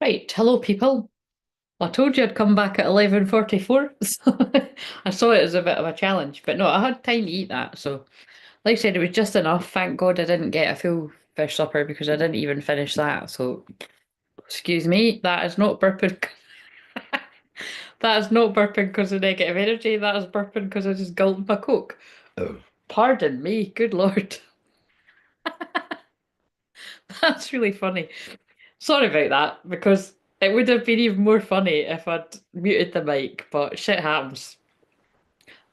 Right, hello people. I told you I'd come back at 11:44, so I saw it as a bit of a challenge. But no, I had time to eat that, so like I said, it was just enough. Thank God I didn't get a full fish supper because I didn't even finish that. So excuse me, that is not burping. That is not burping because of negative energy. That is burping because I just gulped my Coke. Oh. Pardon me, good Lord. That's really funny. Sorry about that because it would have been even more funny if I'd muted the mic, but shit happens.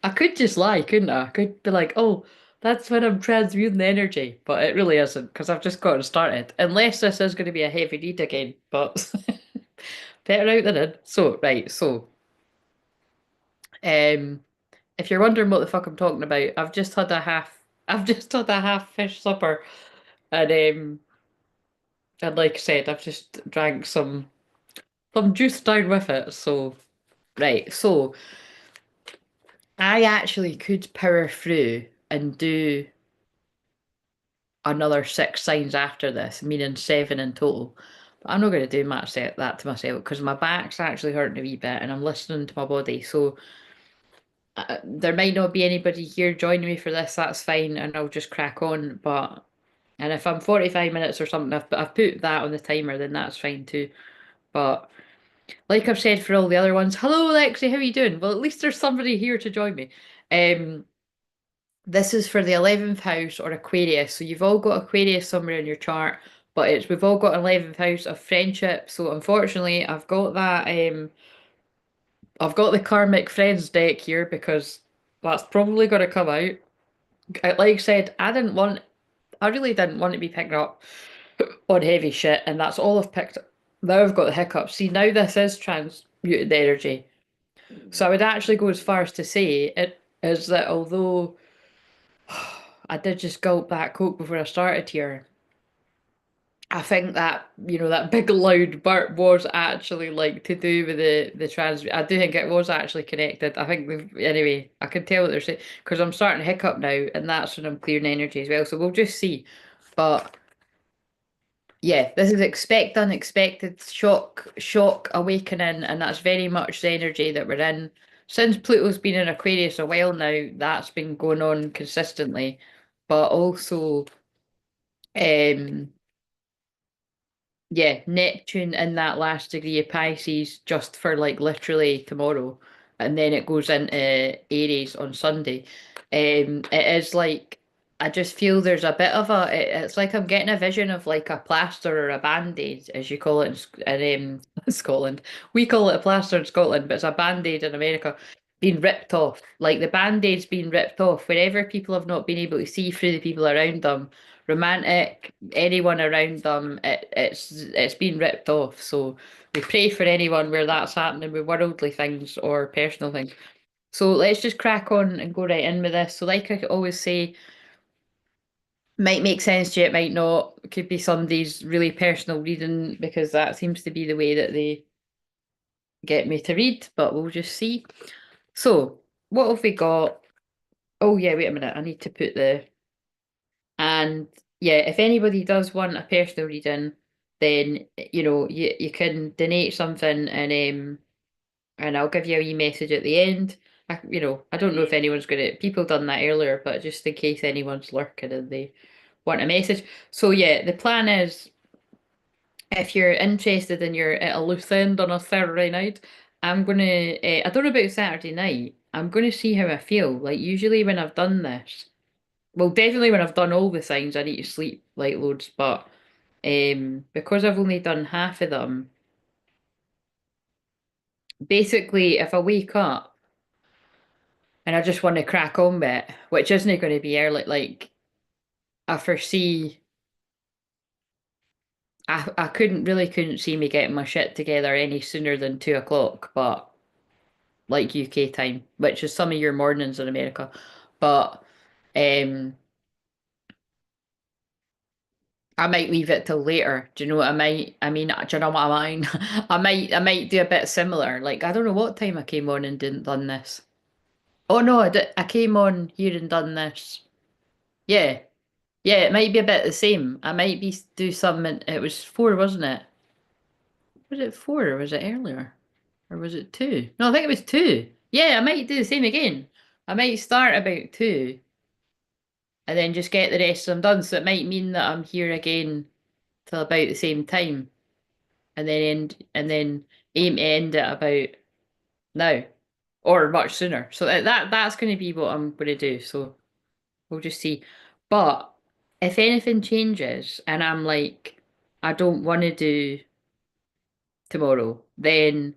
I could just lie, couldn't I? I could be like, oh, that's when I'm transmuting the energy, but it really isn't because I've just gotten started. Unless this is going to be a heavy read again, but better out than in. So, right, so, um, if you're wondering what the fuck I'm talking about, I've just had a half fish supper, and and like I said, I've just drank some juice down with it. So, right, so I actually could power through and do another 6 signs after this, meaning 7 in total. But I'm not going to do that to myself because my back's actually hurting a wee bit and I'm listening to my body. So there might not be anybody here joining me for this, that's fine, and I'll just crack on. And if I'm 45 minutes or something, I've put that on the timer, then that's fine too. But like I've said for all the other ones, hello Lexi, how are you doing? Well, at least there's somebody here to join me. Um, This is for the 11th house or Aquarius. So you've all got Aquarius somewhere in your chart, but we've all got 11th house of friendship. So unfortunately, I've got the karmic friends deck here because that's probably going to come out. Like I said, I really didn't want to be picking up on heavy shit, and that's all I've picked up. Now I've got the hiccups. See, now this is transmuted energy. So I would actually go as far as to say it is that although I did just gulp that Coke before I started here. I think that, that big loud burp was actually like to do with the trans. I do think it was actually connected. I think anyway, I can tell what they're saying because I'm starting to hiccup now, and that's when I'm clearing energy as well. So we'll just see. But yeah, this is expect unexpected shock awakening, and that's very much the energy that we're in. Since Pluto's been in Aquarius a while now, that's been going on consistently. But also, um, yeah, Neptune in that last degree of Pisces just for like literally tomorrow, and then it goes into Aries on Sunday. It is like I just feel there's a bit of it's like I'm getting a vision of like a plaster or a band-aid, as you call it in Scotland. We call it a plaster in Scotland, but it's a band-aid in America. Being ripped off, like the band-aid's been ripped off wherever people have not been able to see through the people around them, romantic, anyone around them, it's been ripped off. So we pray for anyone where that's happening with worldly things or personal things. So let's just crack on and go right in with this. So like I always say, might make sense to you, it might not. It could be somebody's really personal reading because that seems to be the way that they get me to read, but we'll just see. So what have we got? Oh yeah, wait a minute. I need to put and yeah, if anybody does want a personal reading, then you can donate something and I'll give you a wee message at the end. I don't know if anyone's gonna people done that earlier, but just in case anyone's lurking and they want a message. So yeah, the plan is if you're interested and you're at a loose end on a Saturday night, I don't know about Saturday night. I'm gonna see how I feel. Like usually when I've done this. Well, definitely when I've done all the signs, I need to sleep like loads. But because I've only done half of them, basically, if I wake up and I just want to crack on with it, which isn't going to be early, like I foresee, I couldn't see me getting my shit together any sooner than 2 o'clock, but like UK time, which is some of your mornings in America. But um, I might leave it till later. Do you know what I might? I mean, do you know what I mean? I might do a bit similar. Like I don't know what time I came on and didn't done this. Oh no, I came on here and done this. Yeah, yeah. It might be a bit the same. I might be do something. It was 4, wasn't it? Was it 4 or was it earlier? Or was it 2? No, I think it was 2. Yeah, I might do the same again. I might start about 2 and then just get the rest of them done. So it might mean that I'm here again till about the same time and then aim to end it about now or much sooner. So that's going to be what I'm going to do. So we'll just see. But if anything changes and I'm like, I don't want to do tomorrow, then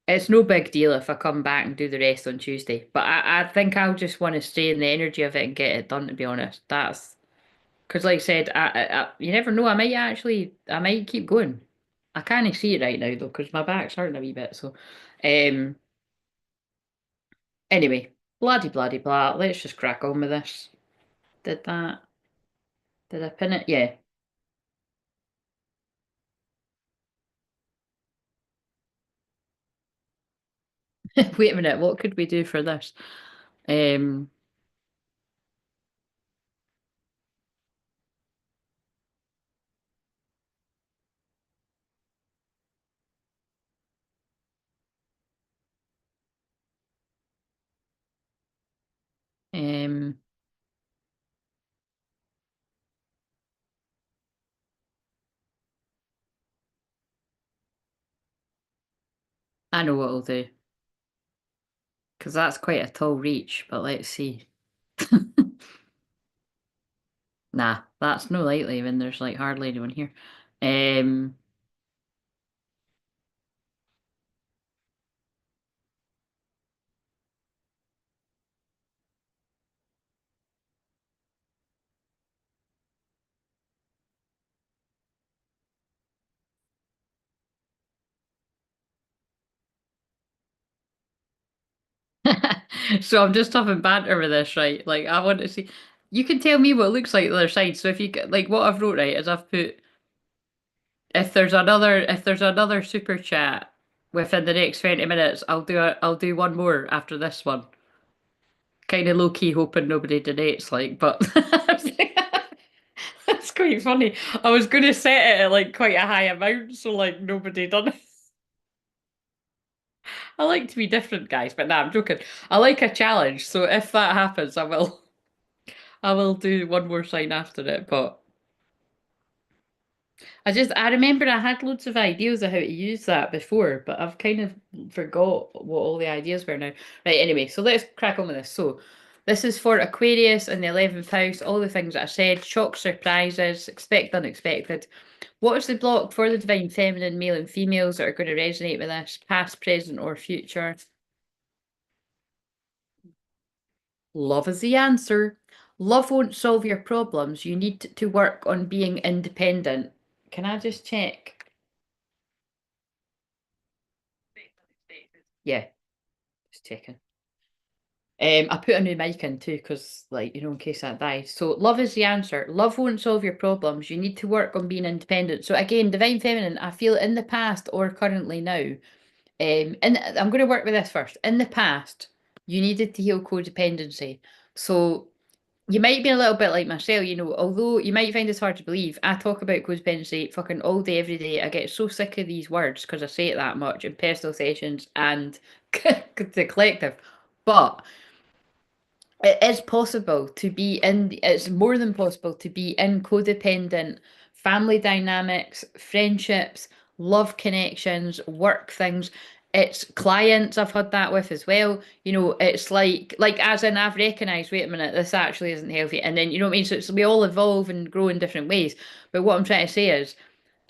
it's no big deal if I come back and do the rest on Tuesday. But I think I'll just want to stay in the energy of it and get it done, to be honest. That's because, like I said, you never know. I might keep going. I can't see it right now, though, because my back's hurting a wee bit. So, um, anyway, bloody, bloody, blah. Let's just crack on with this. Did that? Did I pin it? Yeah. Wait a minute. What could we do for this? Um, um, I know what I'll do because that's quite a tall reach. But let's see. Nah, that's no lightly when there's like hardly anyone here. Um, so I'm just having banter with this, right? Like I want to see. You can tell me what it looks like the other side. So if you like what I've wrote right is I've put if there's another super chat within the next 20 minutes, I'll do one more after this one. Kind of low key hoping nobody donates, like, but that's quite funny. I was going to set it at like quite a high amount, so like nobody done it. I like to be different, guys, but nah, I'm joking. I like a challenge, so if that happens, I will do one more sign after it. But I remember I had loads of ideas of how to use that before, but I've kind of forgot what all the ideas were now. Right, anyway, so let's crack on with this. So this is for Aquarius in the 11th house, all the things that I said, shock surprises, expect unexpected. What is the block for the divine feminine, male and females that are going to resonate with this, past, present, or future? Love is the answer. Love won't solve your problems. You need to work on being independent. Can I just check? Yeah, just checking. I put a new mic in too, because, like, in case that dies. So, love is the answer. Love won't solve your problems. You need to work on being independent. So, again, divine feminine, I feel in the past or currently now. And I'm going to work with this first. In the past, you needed to heal codependency. So, you might be a little bit like myself, although you might find this hard to believe. I talk about codependency fucking all day, every day. I get so sick of these words because I say it that much in personal sessions and the collective. But it is possible to be it's more than possible to be in codependent family dynamics, friendships, love connections, work things. It's clients I've had that with as well. It's like as in I've recognized, wait a minute, this actually isn't healthy. And then you know what I mean? So we all evolve and grow in different ways. But what I'm trying to say is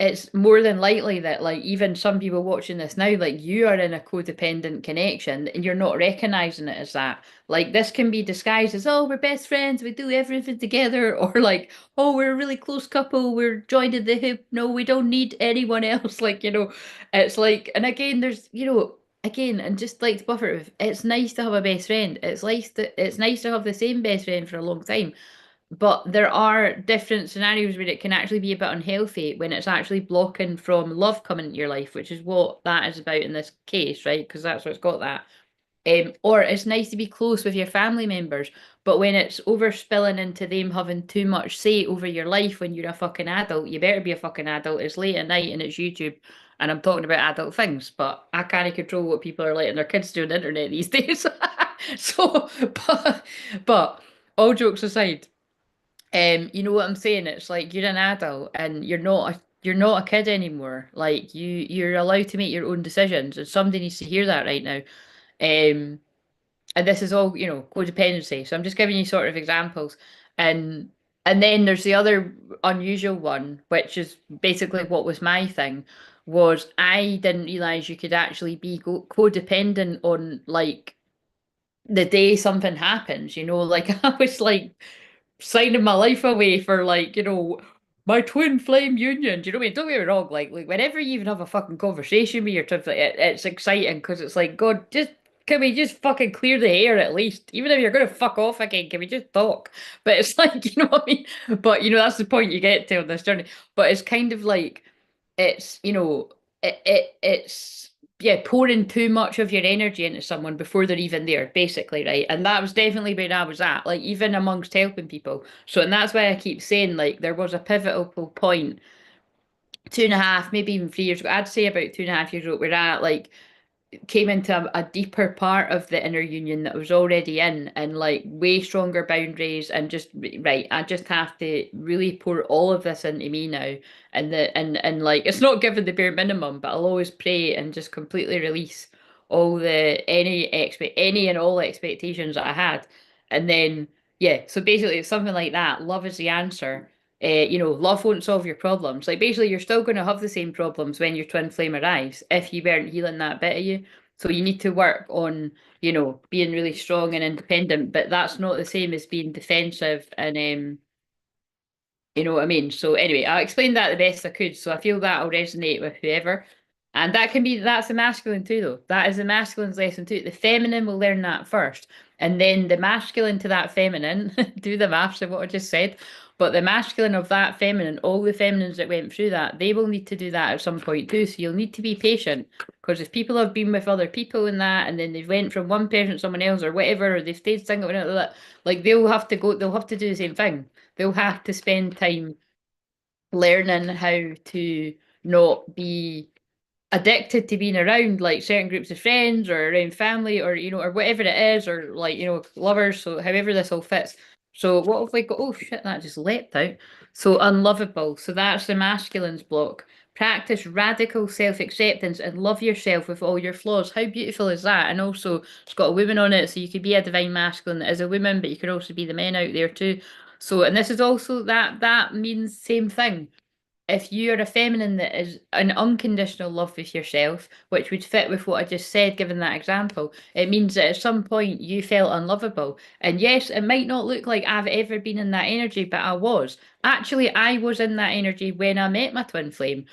it's more than likely that like even some people watching this now, like you are in a codependent connection and you're not recognizing it as that. Like this can be disguised as, oh, we're best friends, we do everything together, or like, oh, we're a really close couple, we're joined at the hip, no, we don't need anyone else. Like, it's like, and again, there's, again, and just like to buffer it with, it's nice to have a best friend. It's nice to have the same best friend for a long time. But there are different scenarios where it can actually be a bit unhealthy when it's actually blocking from love coming into your life, which is what that is about in this case, right? Because that's what's got that. Or it's nice to be close with your family members, but when it's overspilling into them having too much say over your life when you're a fucking adult, you better be a fucking adult. It's late at night and it's YouTube. and I'm talking about adult things, but I can't control what people are letting their kids do on the internet these days. So, but all jokes aside, you know what I'm saying? It's like you're an adult and you're not a kid anymore. Like you're allowed to make your own decisions, and somebody needs to hear that right now. Um, and this is all, codependency. So I'm just giving you sort of examples. And and then there's the other unusual one, which is basically what was my thing, was I didn't realize you could actually be codependent on like the day something happens, like I was like signing my life away for like, my twin flame union. Do you know what I mean? Don't get me wrong. Like whenever you even have a fucking conversation with your twin flame, it's exciting because it's like, God, just can we just fucking clear the air at least? Even if you're gonna fuck off again, can we just talk? But it's like, you know what I mean? But that's the point you get to on this journey. But it's kind of like it's it's yeah, pouring too much of your energy into someone before they're even there, basically, right? And that was definitely where I was at, like even amongst helping people. So, and that's why I keep saying like there was a pivotal point, 2.5, maybe even 3 years ago. I'd say about 2.5 years ago, where I like came into a deeper part of the inner union that I was already in, and like way stronger boundaries, and just right, I just have to really pour all of this into me now, and like it's not given the bare minimum, but I'll always pray and just completely release all the any and all expectations that I had. And then yeah, so basically it's something like that. Love is the answer. Love won't solve your problems. Like basically, you're still going to have the same problems when your twin flame arrives if you weren't healing that bit of you. So you need to work on, being really strong and independent, but that's not the same as being defensive and you know what I mean? So anyway, I explained that the best I could. So I feel that'll resonate with whoever. And that's the masculine too, though. That is the masculine's lesson too. The feminine will learn that first. And then the masculine to that feminine, do the maths of what I just said. But the masculine of that feminine, all the feminines that went through that, they will need to do that at some point too. So you'll need to be patient. Because if people have been with other people in that, and then they've went from one person to someone else or whatever, or they've stayed single, like they'll have to do the same thing. They'll have to spend time learning how to not be addicted to being around like certain groups of friends or around family or or whatever it is, or like lovers, so however this all fits. So what have we got? Oh shit, that just leapt out. So unlovable, so that's the masculine's block. Practice radical self-acceptance and love yourself with all your flaws. How beautiful is that? And also it's got a woman on it, so you could be a divine masculine that is a woman, but you could also be the men out there too. So, and this is also that means same thing. If you're a feminine that is an unconditional love with yourself, which would fit with what I just said, given that example, it means that at some point you felt unlovable. And yes, it might not look like I've ever been in that energy, but I was. Actually, I was in that energy when I met my twin flame.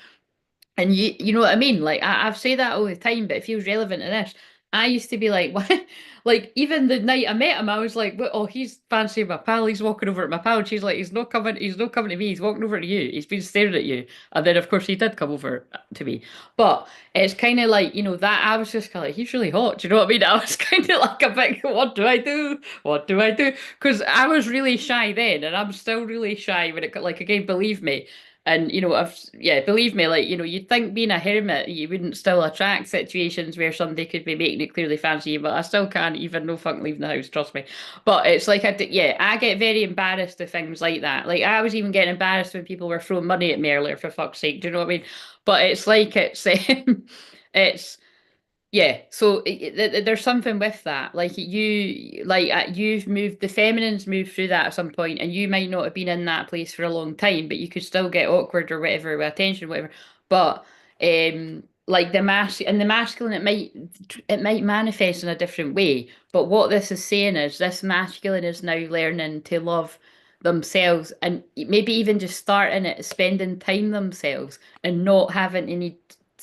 And you know what I mean? Like I've said that all the time, but it feels relevant to this. I used to be like, what? Like even the night I met him, I was like, "What? Oh, he's fancying my pal. He's walking over at my pal." And she's like, "He's not coming. He's not coming to me. He's walking over to you. He's been staring at you." And then of course he did come over to me. But it's kind of like that. I was just kind of like, he's really hot. Do you know what I mean? I was kind of like a bit, what do I do? What do I do? Because I was really shy then, and I'm still really shy when like again, believe me. And yeah, believe me, like you'd think being a hermit, you wouldn't still attract situations where somebody could be making it clearly fancy you, but I still can't even no fucking leaving the house, trust me. But it's like yeah, I get very embarrassed of things like that. Like I was even getting embarrassed when people were throwing money at me earlier, for fuck's sake. Do you know what I mean? But it's like it's yeah, so there's something with that. Like you've moved, the feminines moved through that at some point, and you might not have been in that place for a long time, but you could still get awkward or whatever with attention, whatever. But like the masculine, it might manifest in a different way. But what this is saying is this masculine is now learning to love themselves, and maybe even just starting it, spending time themselves, and not having to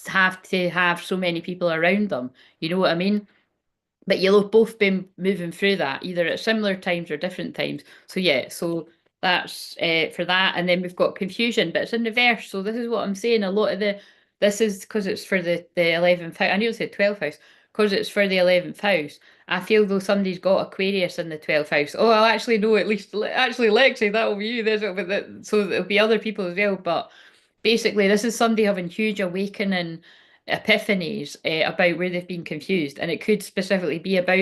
have to have so many people around them. You know what I mean? But you'll have both been moving through that either at similar times or different times. So yeah, so that's for that. And then we've got confusion, but it's in reverse. So this is what I'm saying. A lot of this is because it's for the 11th house. I knew it said 12th house because it's for the 11th house. I feel though somebody's got Aquarius in the 12th house. Oh, I'll actually know at least actually Lexi, that'll be you. So there'll be other people as well, but basically, this is somebody having huge awakening epiphanies about where they've been confused, and it could specifically be about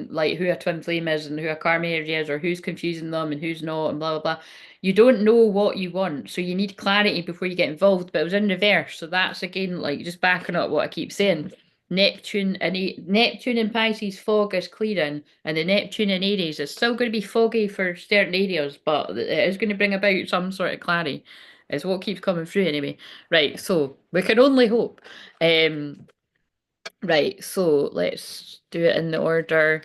like who a twin flame is and who a karma energy is, or who's confusing them and who's not, and blah blah blah. You don't know what you want, so you need clarity before you get involved. But it was in reverse, so that's again like just backing up what I keep saying. Neptune and Pisces fog is clearing, and the Neptune in Aries is still going to be foggy for certain areas, but it is going to bring about some sort of clarity. Is what keeps coming through anyway. Right, so we can only hope. Um, right, so let's do it in the order.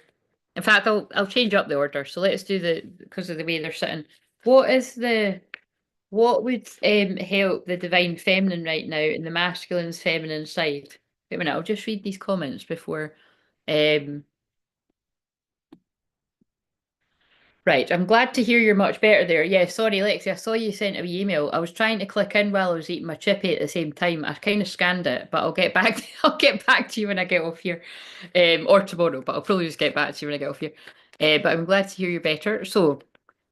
In fact, I'll change up the order. So let's do the because of the way they're sitting. What is the what would help the divine feminine right now in the masculine's feminine side? Wait a minute, I'll just read these comments before. Um, Right, I'm glad to hear you're much better there. Yeah, sorry, Lexi, I saw you sent a wee email. I was trying to click in while I was eating my chippy at the same time. I kind of scanned it, but I'll get back. I'll get back to you when I get off here, or tomorrow. But I'll probably just get back to you when I get off here. But I'm glad to hear you're better. So,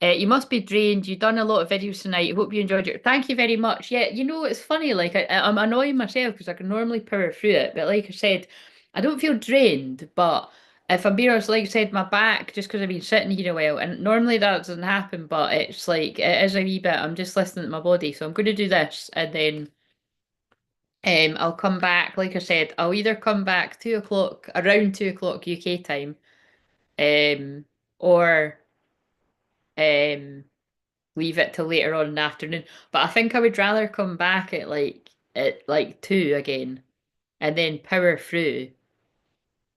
you must be drained. You've done a lot of videos tonight. I hope you enjoyed it. Thank you very much. Yeah, it's funny. Like I'm annoying myself because I can normally power through it, but like I said, I don't feel drained, but. If I'm being honest, like I said, my back, just because I've been sitting here a while, and normally that doesn't happen, but it's like, it is a wee bit, I'm just listening to my body. So I'm going to do this, and then I'll come back. Like I said, I'll either come back 2 o'clock, around 2 o'clock UK time, or um, leave it till later on in the afternoon. But I think I would rather come back at like 2 again, and then power through.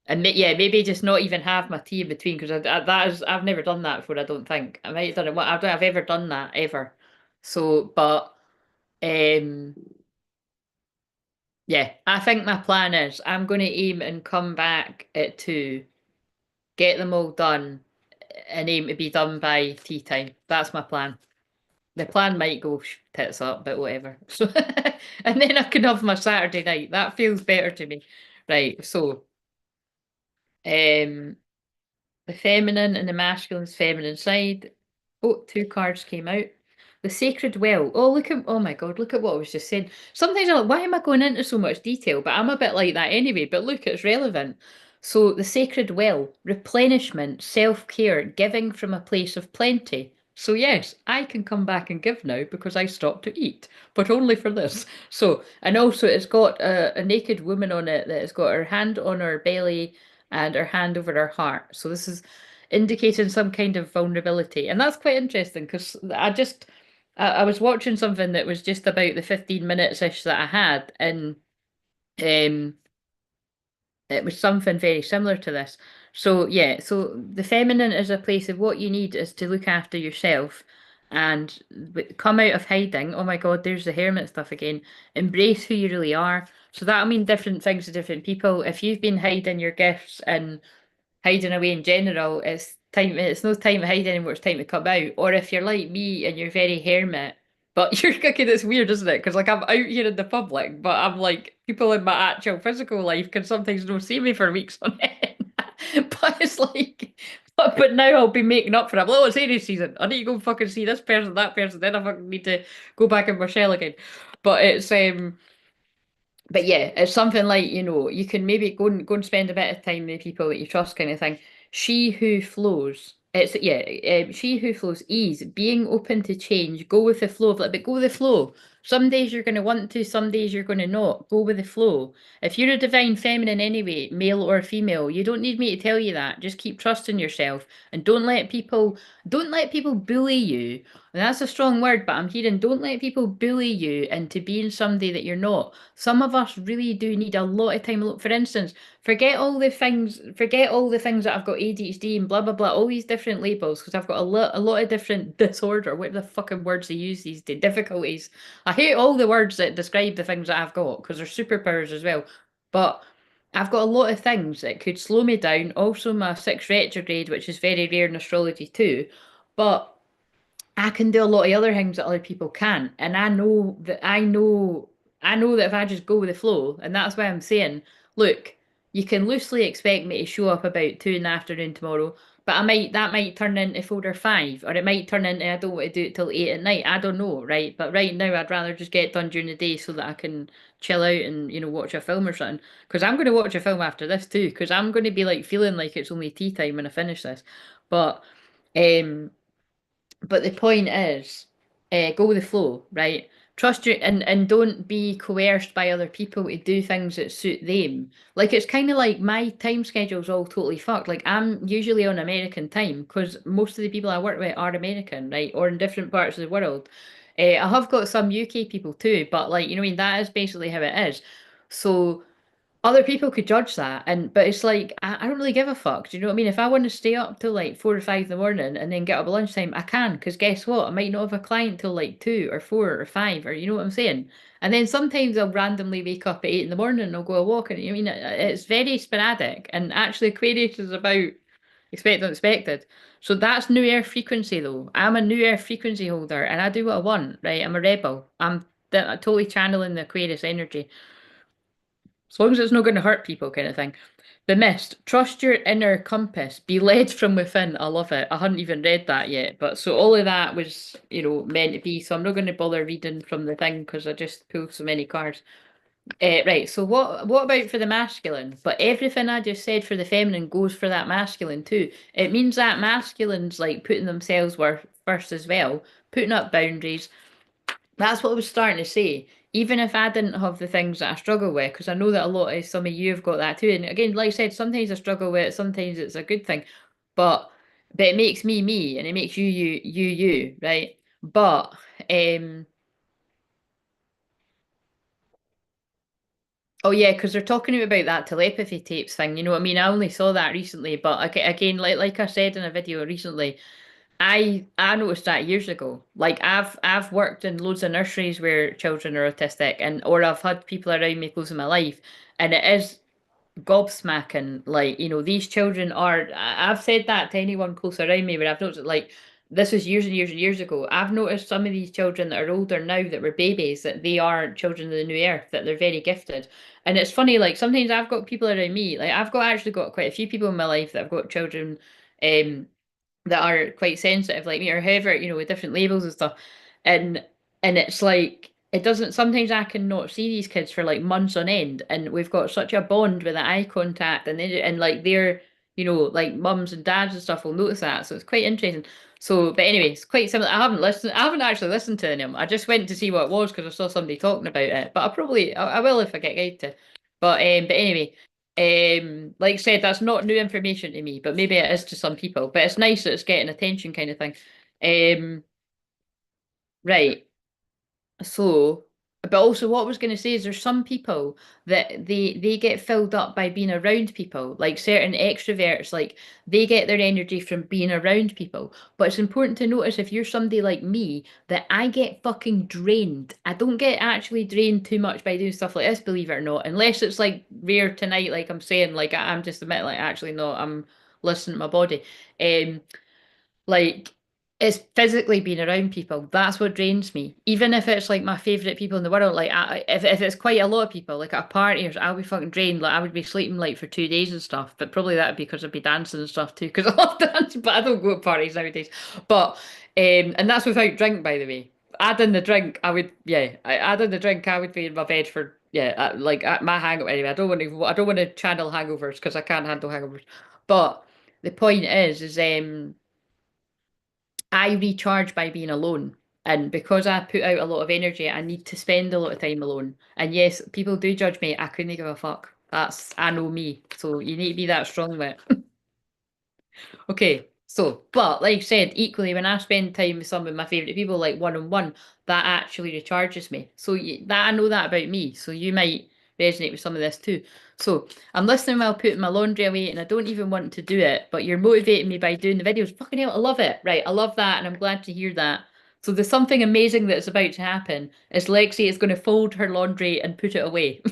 And yeah, maybe just not even have my tea in between because I've never done that before. I don't think I might have done it. Well, I don't think I've ever done that ever. So, but um, yeah, I think my plan is I'm going to aim and come back at 2, get them all done, and aim to be done by tea time. That's my plan. The plan might go tits up, but whatever. So, and then I can have my Saturday night. That feels better to me. Right. So, um. The feminine and the masculine's feminine side. Oh, 2 cards came out. The sacred well. Oh, oh my God, look at what I was just saying. Sometimes I'm like, why am I going into so much detail? But I'm a bit like that anyway. But look, it's relevant. So the sacred well, replenishment, self-care, giving from a place of plenty. So yes, I can come back and give now because I stopped to eat, but only for this. So, and also it's got a naked woman on it that has got her hand on her belly and her hand over her heart. So this is indicating some kind of vulnerability. And that's quite interesting because I was watching something that was just about the 15 minutes-ish that I had, and um, it was something very similar to this. So yeah, so the feminine is a place of what you need is to look after yourself and come out of hiding. Oh my God, there's the hermit stuff again. Embrace who you really are. So that'll mean different things to different people. If you've been hiding your gifts and hiding away in general, it's no time to hide anymore, it's time to come out. Or if you're like me and you're very hermit, but you're cooking, it's weird, isn't it? Because like I'm out here in the public, but I'm like people in my actual physical life can sometimes not see me for weeks on end. But it's like but now I'll be making up for it. I'm like, oh, it's Aries season. I need to go fucking see this person, that person, then I fucking need to go back in my shell again. But it's but yeah, it's something like, you can maybe go and spend a bit of time with people that you trust kind of thing. She who flows. It's yeah, she who flows ease, being open to change, go with the flow of it, but go with the flow. Some days you're going to want to, some days you're going to not. Go with the flow. If you're a divine feminine anyway, male or female, you don't need me to tell you that. Just keep trusting yourself and don't let people bully you. And that's a strong word, but I'm hearing don't let people bully you into being somebody that you're not. Some of us really do need a lot of time. Look, for instance, forget all the things that I've got ADHD and blah blah blah, all these different labels, because I've got a lot of different disorder, whatever the fucking words they use these days, difficulties. I hate all the words that describe the things that I've got because they're superpowers as well. But I've got a lot of things that could slow me down. Also, my sixth retrograde, which is very rare in astrology too. But I can do a lot of other things that other people can't. And I know that if I just go with the flow, and that's why I'm saying, look, you can loosely expect me to show up about 2 in the afternoon tomorrow, But that might turn into 4 or 5, or it might turn into I don't want to do it till 8 at night. I don't know, right? But right now I'd rather just get it done during the day so that I can chill out and, watch a film or something. Because I'm going to watch a film after this too, because I'm going to be like feeling like it's only tea time when I finish this. But um but the point is, go with the flow, right? Trust your and don't be coerced by other people to do things that suit them. Like it's kind of like my time schedule's all totally fucked. Like I'm usually on American time because most of the people I work with are American, right? Or in different parts of the world. I have got some UK people too, but like what I mean, that is basically how it is. So other people could judge that, but it's like I don't really give a fuck. Do you know what I mean? If I want to stay up till like 4 or 5 in the morning and then get up at lunchtime, I can. Because guess what? I might not have a client till like 2 or 4 or 5, or you know what I'm saying. And then sometimes I'll randomly wake up at 8 in the morning and I'll go a walk, and I mean it's very sporadic. And actually, Aquarius is about expect the unexpected. So that's new air frequency though. I'm a new air frequency holder, and I do what I want. Right? I'm a rebel. I'm totally channeling the Aquarius energy. As long as it's not going to hurt people, kind of thing. The Mist. Trust your inner compass. Be led from within. I love it. I hadn't even read that yet. But so all of that was, meant to be. So I'm not going to bother reading from the thing because I just pulled so many cards. Right. So what about for the masculine? But everything I just said for the feminine goes for that masculine too. It means that masculine's like putting themselves first as well, putting up boundaries, that's what I was starting to say. Even if I didn't have the things that I struggle with, because I know that a lot of some of you have got that too. And again, like I said, sometimes I struggle with it, sometimes it's a good thing. But it makes me me and it makes you, right? But oh yeah, because they're talking about that telepathy tapes thing, you know what I mean? I only saw that recently, but again, like I said in a video recently, I noticed that years ago. Like I've worked in loads of nurseries where children are autistic, and or I've had people around me close in my life, and it is gobsmacking. Like these children are. I've said that to anyone close around me, where I've noticed like this was years and years and years ago. I've noticed some of these children that are older now that were babies that they are children of the new earth, that they're very gifted. And it's funny, like sometimes I've got people around me, like I've got actually got quite a few people in my life that have got children. Um, that are quite sensitive like me or whoever, with different labels and stuff. And it's like it doesn't sometimes I can not see these kids for like months on end and we've got such a bond with the eye contact and like they're, like mums and dads and stuff will notice that. So it's quite interesting. So but anyway, it's quite similar. I haven't actually listened to them. I just went to see what it was because I saw somebody talking about it. But I will if I get guided to. But anyway, like I said, that's not new information to me, but maybe it is to some people. But it's nice that it's getting attention, kind of thing. Um, right. So, but also what I was going to say is there's some people that they get filled up by being around people, like certain extroverts, like they get their energy from being around people. But it's important to notice if you're somebody like me that I get fucking drained. I don't get actually drained too much by doing stuff like this, believe it or not, unless it's like rare tonight, like I'm saying, like I'm just admitting, like actually no, I'm listening to my body. Um, like it's physically being around people. That's what drains me. Even if it's like my favorite people in the world, like if it's quite a lot of people, like at a party, or I'll be fucking drained. Like I would be sleeping like for 2 days and stuff. But probably that'd be because I'd be dancing and stuff too. Because I love dancing, but I don't go to parties nowadays. But and that's without drink, by the way. Add in the drink, I would add in the drink, I would be in my bed for my hangover anyway. I don't want to channel hangovers because I can't handle hangovers. But the point is I recharge by being alone. And because I put out a lot of energy, I need to spend a lot of time alone. And yes, people do judge me. I couldn't give a fuck. I know me. So you need to be that strong with it. Okay, so, but like I said, equally, when I spend time with some of my favourite people, like one on one, that actually recharges me. So that I know that about me. So you might resonate with some of this too. So I'm listening while putting my laundry away, and I don't even want to do it, but you're motivating me by doing the videos. Fucking hell, I love it. Right, I love that, and I'm glad to hear that. So there's something amazing that's about to happen. Is Lexi is going to fold her laundry and put it away.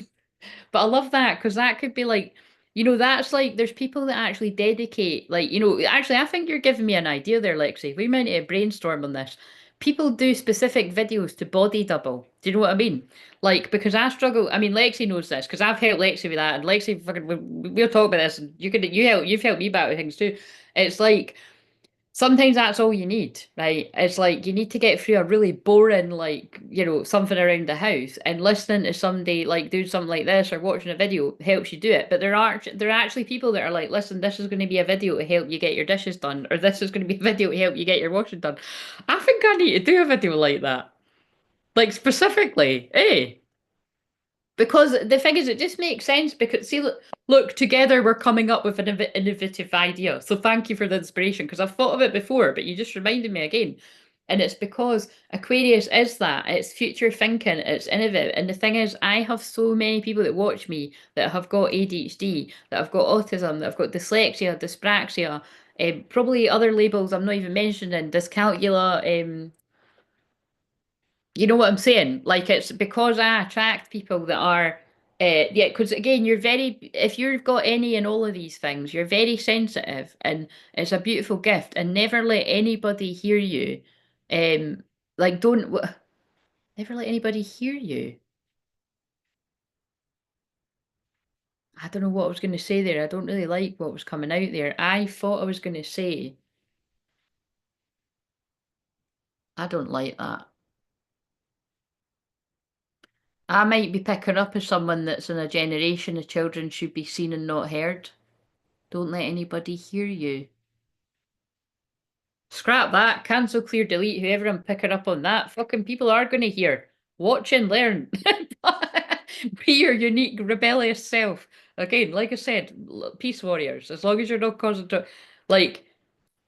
But I love that because that could be like, that's like there's people that actually dedicate, like, actually, I think you're giving me an idea there, Lexi. We might need to brainstorm on this people do specific videos to body double. Do you know what I mean? Like, because I struggle. I mean, Lexi knows this because I've helped Lexi with that, and Lexi, fucking, we'll talk about this. And you've helped me about with things too. It's like sometimes that's all you need, right? It's like you need to get through a really boring, like, something around the house, and listening to somebody like do something like this or watching a video helps you do it. But there are actually people that are like, listen, this is going to be a video to help you get your dishes done, or this is going to be a video to help you get your washing done. I think I need to do a video like that. Like specifically, eh? Because the thing is, it just makes sense because see, look, together we're coming up with an innovative idea. So thank you for the inspiration because I've thought of it before, but you just reminded me again. And it's because Aquarius is that. It's future thinking, it's innovative. And the thing is, I have so many people that watch me that have got ADHD, that have got autism, that have got dyslexia, dyspraxia, probably other labels I'm not even mentioning, dyscalculia, you know what I'm saying? Like it's because I attract people that are, yeah, because again, if you've got any and all of these things, you're very sensitive and it's a beautiful gift and never let anybody hear you. Um, like never let anybody hear you. I don't know what I was going to say there. I don't really like what was coming out there. I thought I was going to say, I don't like that. I might be picking up as someone that's in a generation of children should be seen and not heard. Don't let anybody hear you. Scrap that. Cancel, clear, delete. Whoever I'm picking up on that. Fucking people are going to hear. Watch and learn. Be your unique, rebellious self. Again, like I said, peace warriors. As long as you're not causing to, like,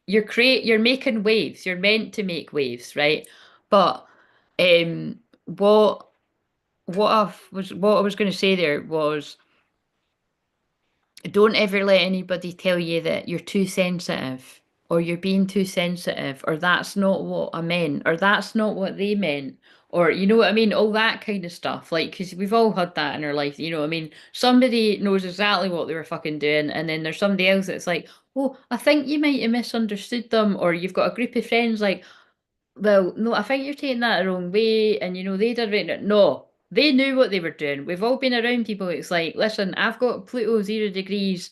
you're making waves. You're meant to make waves, right? But um, what what I was going to say there was don't ever let anybody tell you that you're too sensitive or you're being too sensitive or that's not what I meant or that's not what they meant or you know what I mean, all that kind of stuff. Like, because we've all had that in our life, you know what I mean? Somebody knows exactly what they were fucking doing, and then there's somebody else that's like, oh, I think you might have misunderstood them, or you've got a group of friends like, well, no, I think you're taking that the wrong way, and they did it. No, they knew what they were doing. We've all been around people. It's like, listen, I've got Pluto 0 degrees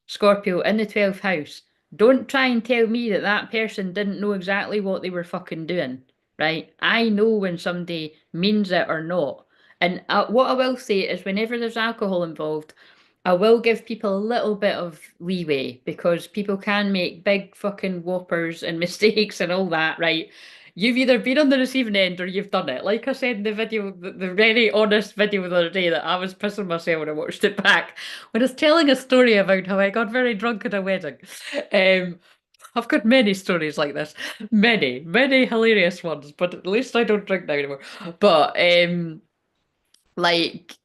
Scorpio in the 12th house. Don't try and tell me that that person didn't know exactly what they were fucking doing, right? I know when somebody means it or not. And what I will say is, whenever there's alcohol involved, I will give people a little bit of leeway because people can make big fucking whoppers and mistakes and all that, right? You've either been on the receiving end or you've done it. Like I said in the video, the very honest video the other day that I was pissing myself when I watched it back, when I was telling a story about how I got very drunk at a wedding. Um, I've got many stories like this, many, many hilarious ones, but at least I don't drink now anymore. But like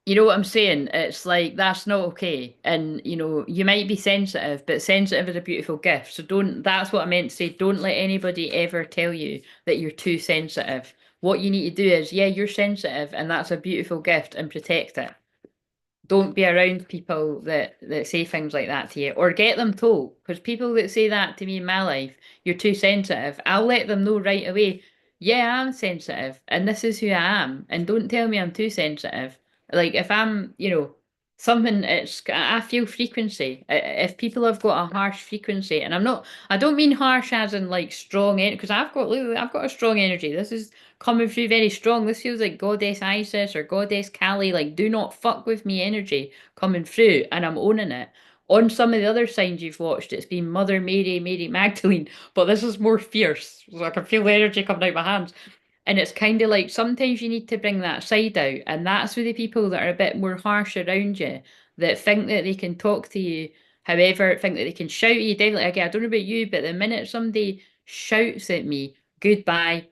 you know what I'm saying? It's like that's not okay. And you might be sensitive, but sensitive is a beautiful gift. So that's what I meant to say. Don't let anybody ever tell you that you're too sensitive. What you need to do is, yeah, you're sensitive and that's a beautiful gift and protect it. Don't be around people that say things like that to you or get them told, because people that say that to me in my life, you're too sensitive, I'll let them know right away, yeah, I'm sensitive and this is who I am, and don't tell me I'm too sensitive. Like if I'm something, I feel frequency. If people have got a harsh frequency, and I don't mean harsh as in like strong energy, because I've got a strong energy. This is coming through very strong. This feels like Goddess Isis or Goddess Kali, like do not fuck with me energy coming through, and I'm owning it. On some of the other signs you've watched, it's been Mother Mary, Mary Magdalene, but this is more fierce. So I can feel the energy coming out my hands. And it's kind of like sometimes you need to bring that side out, and that's with the people that are a bit more harsh around you, that think that they can talk to you, however, think that they can shout at you. Definitely, again, I don't know about you, but the minute somebody shouts at me, goodbye,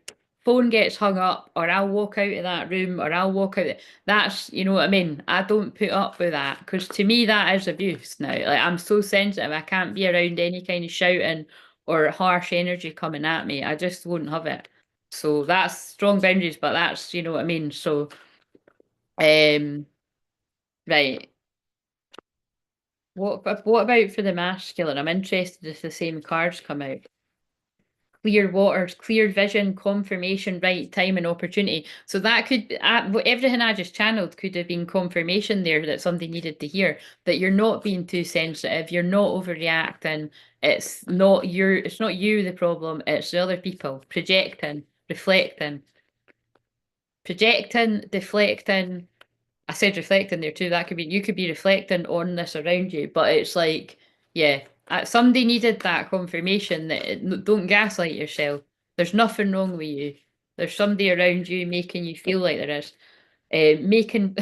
phone gets hung up, or I'll walk out of that room, or I'll walk out. That's, you know what I mean? I don't put up with that because to me that is abuse now. Like I'm so sensitive, I can't be around any kind of shouting or harsh energy coming at me. I just won't have it. So that's strong boundaries, but that's, you know what I mean? So, um, right. What about for the masculine? I'm interested if the same cards come out. clear waters, clear vision, confirmation, right time and opportunity. So that could, everything I just channeled could have been confirmation there that somebody needed to hear, that you're not being too sensitive, you're not overreacting. It's not you the problem, it's the other people projecting, reflecting, deflecting. I said reflecting there too. That could be you could be reflecting on this around you, but it's like, yeah, somebody needed that confirmation that don't gaslight yourself. There's nothing wrong with you. There's somebody around you making you feel like there is. Making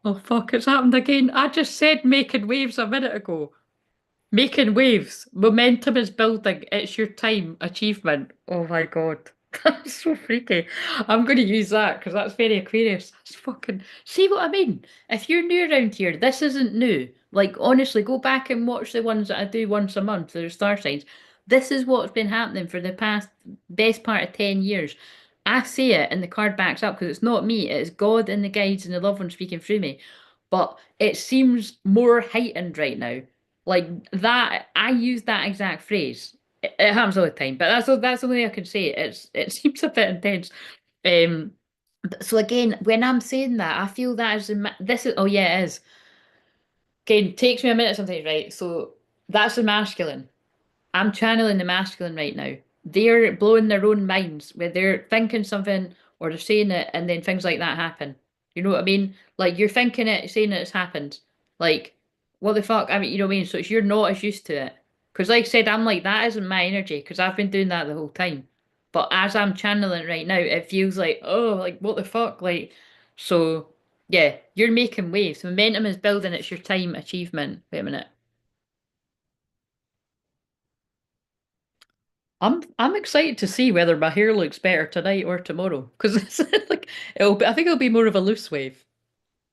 oh fuck, it's happened again. I just said making waves a minute ago. Making waves. Momentum is building. It's your time. Achievement. Oh my God. That's so freaky. I'm going to use that because that's very Aquarius. That's fucking. See what I mean? If you're new around here, this isn't new. Like, honestly, go back and watch the ones that I do once a month, the star signs. This is what's been happening for the past best part of 10 years. I say it and the card backs up because it's not me, it's God and the guides and the loved one speaking through me. But it seems more heightened right now. Like that, I use that exact phrase. It happens all the time, but that's the way I can say it. It seems a bit intense. Um, so again, when I'm saying that, I feel that is this is oh yeah, it is. Again, takes me a minute sometimes, right? So that's the masculine. I'm channeling the masculine right now. They're blowing their own minds where they're thinking something or they're saying it, and then things like that happen. You know what I mean? Like you're thinking it, saying it, it's happened. Like, what the fuck? I mean, you know what I mean? So it's you're not as used to it. Because, like I said, I'm like, that isn't my energy because I've been doing that the whole time. But as I'm channeling right now, it feels like, oh, like, what the fuck? Like, so yeah, you're making waves. Momentum is building, it's your time achievement. Wait a minute. I'm excited to see whether my hair looks better tonight or tomorrow because it's like I think it'll be more of a loose wave.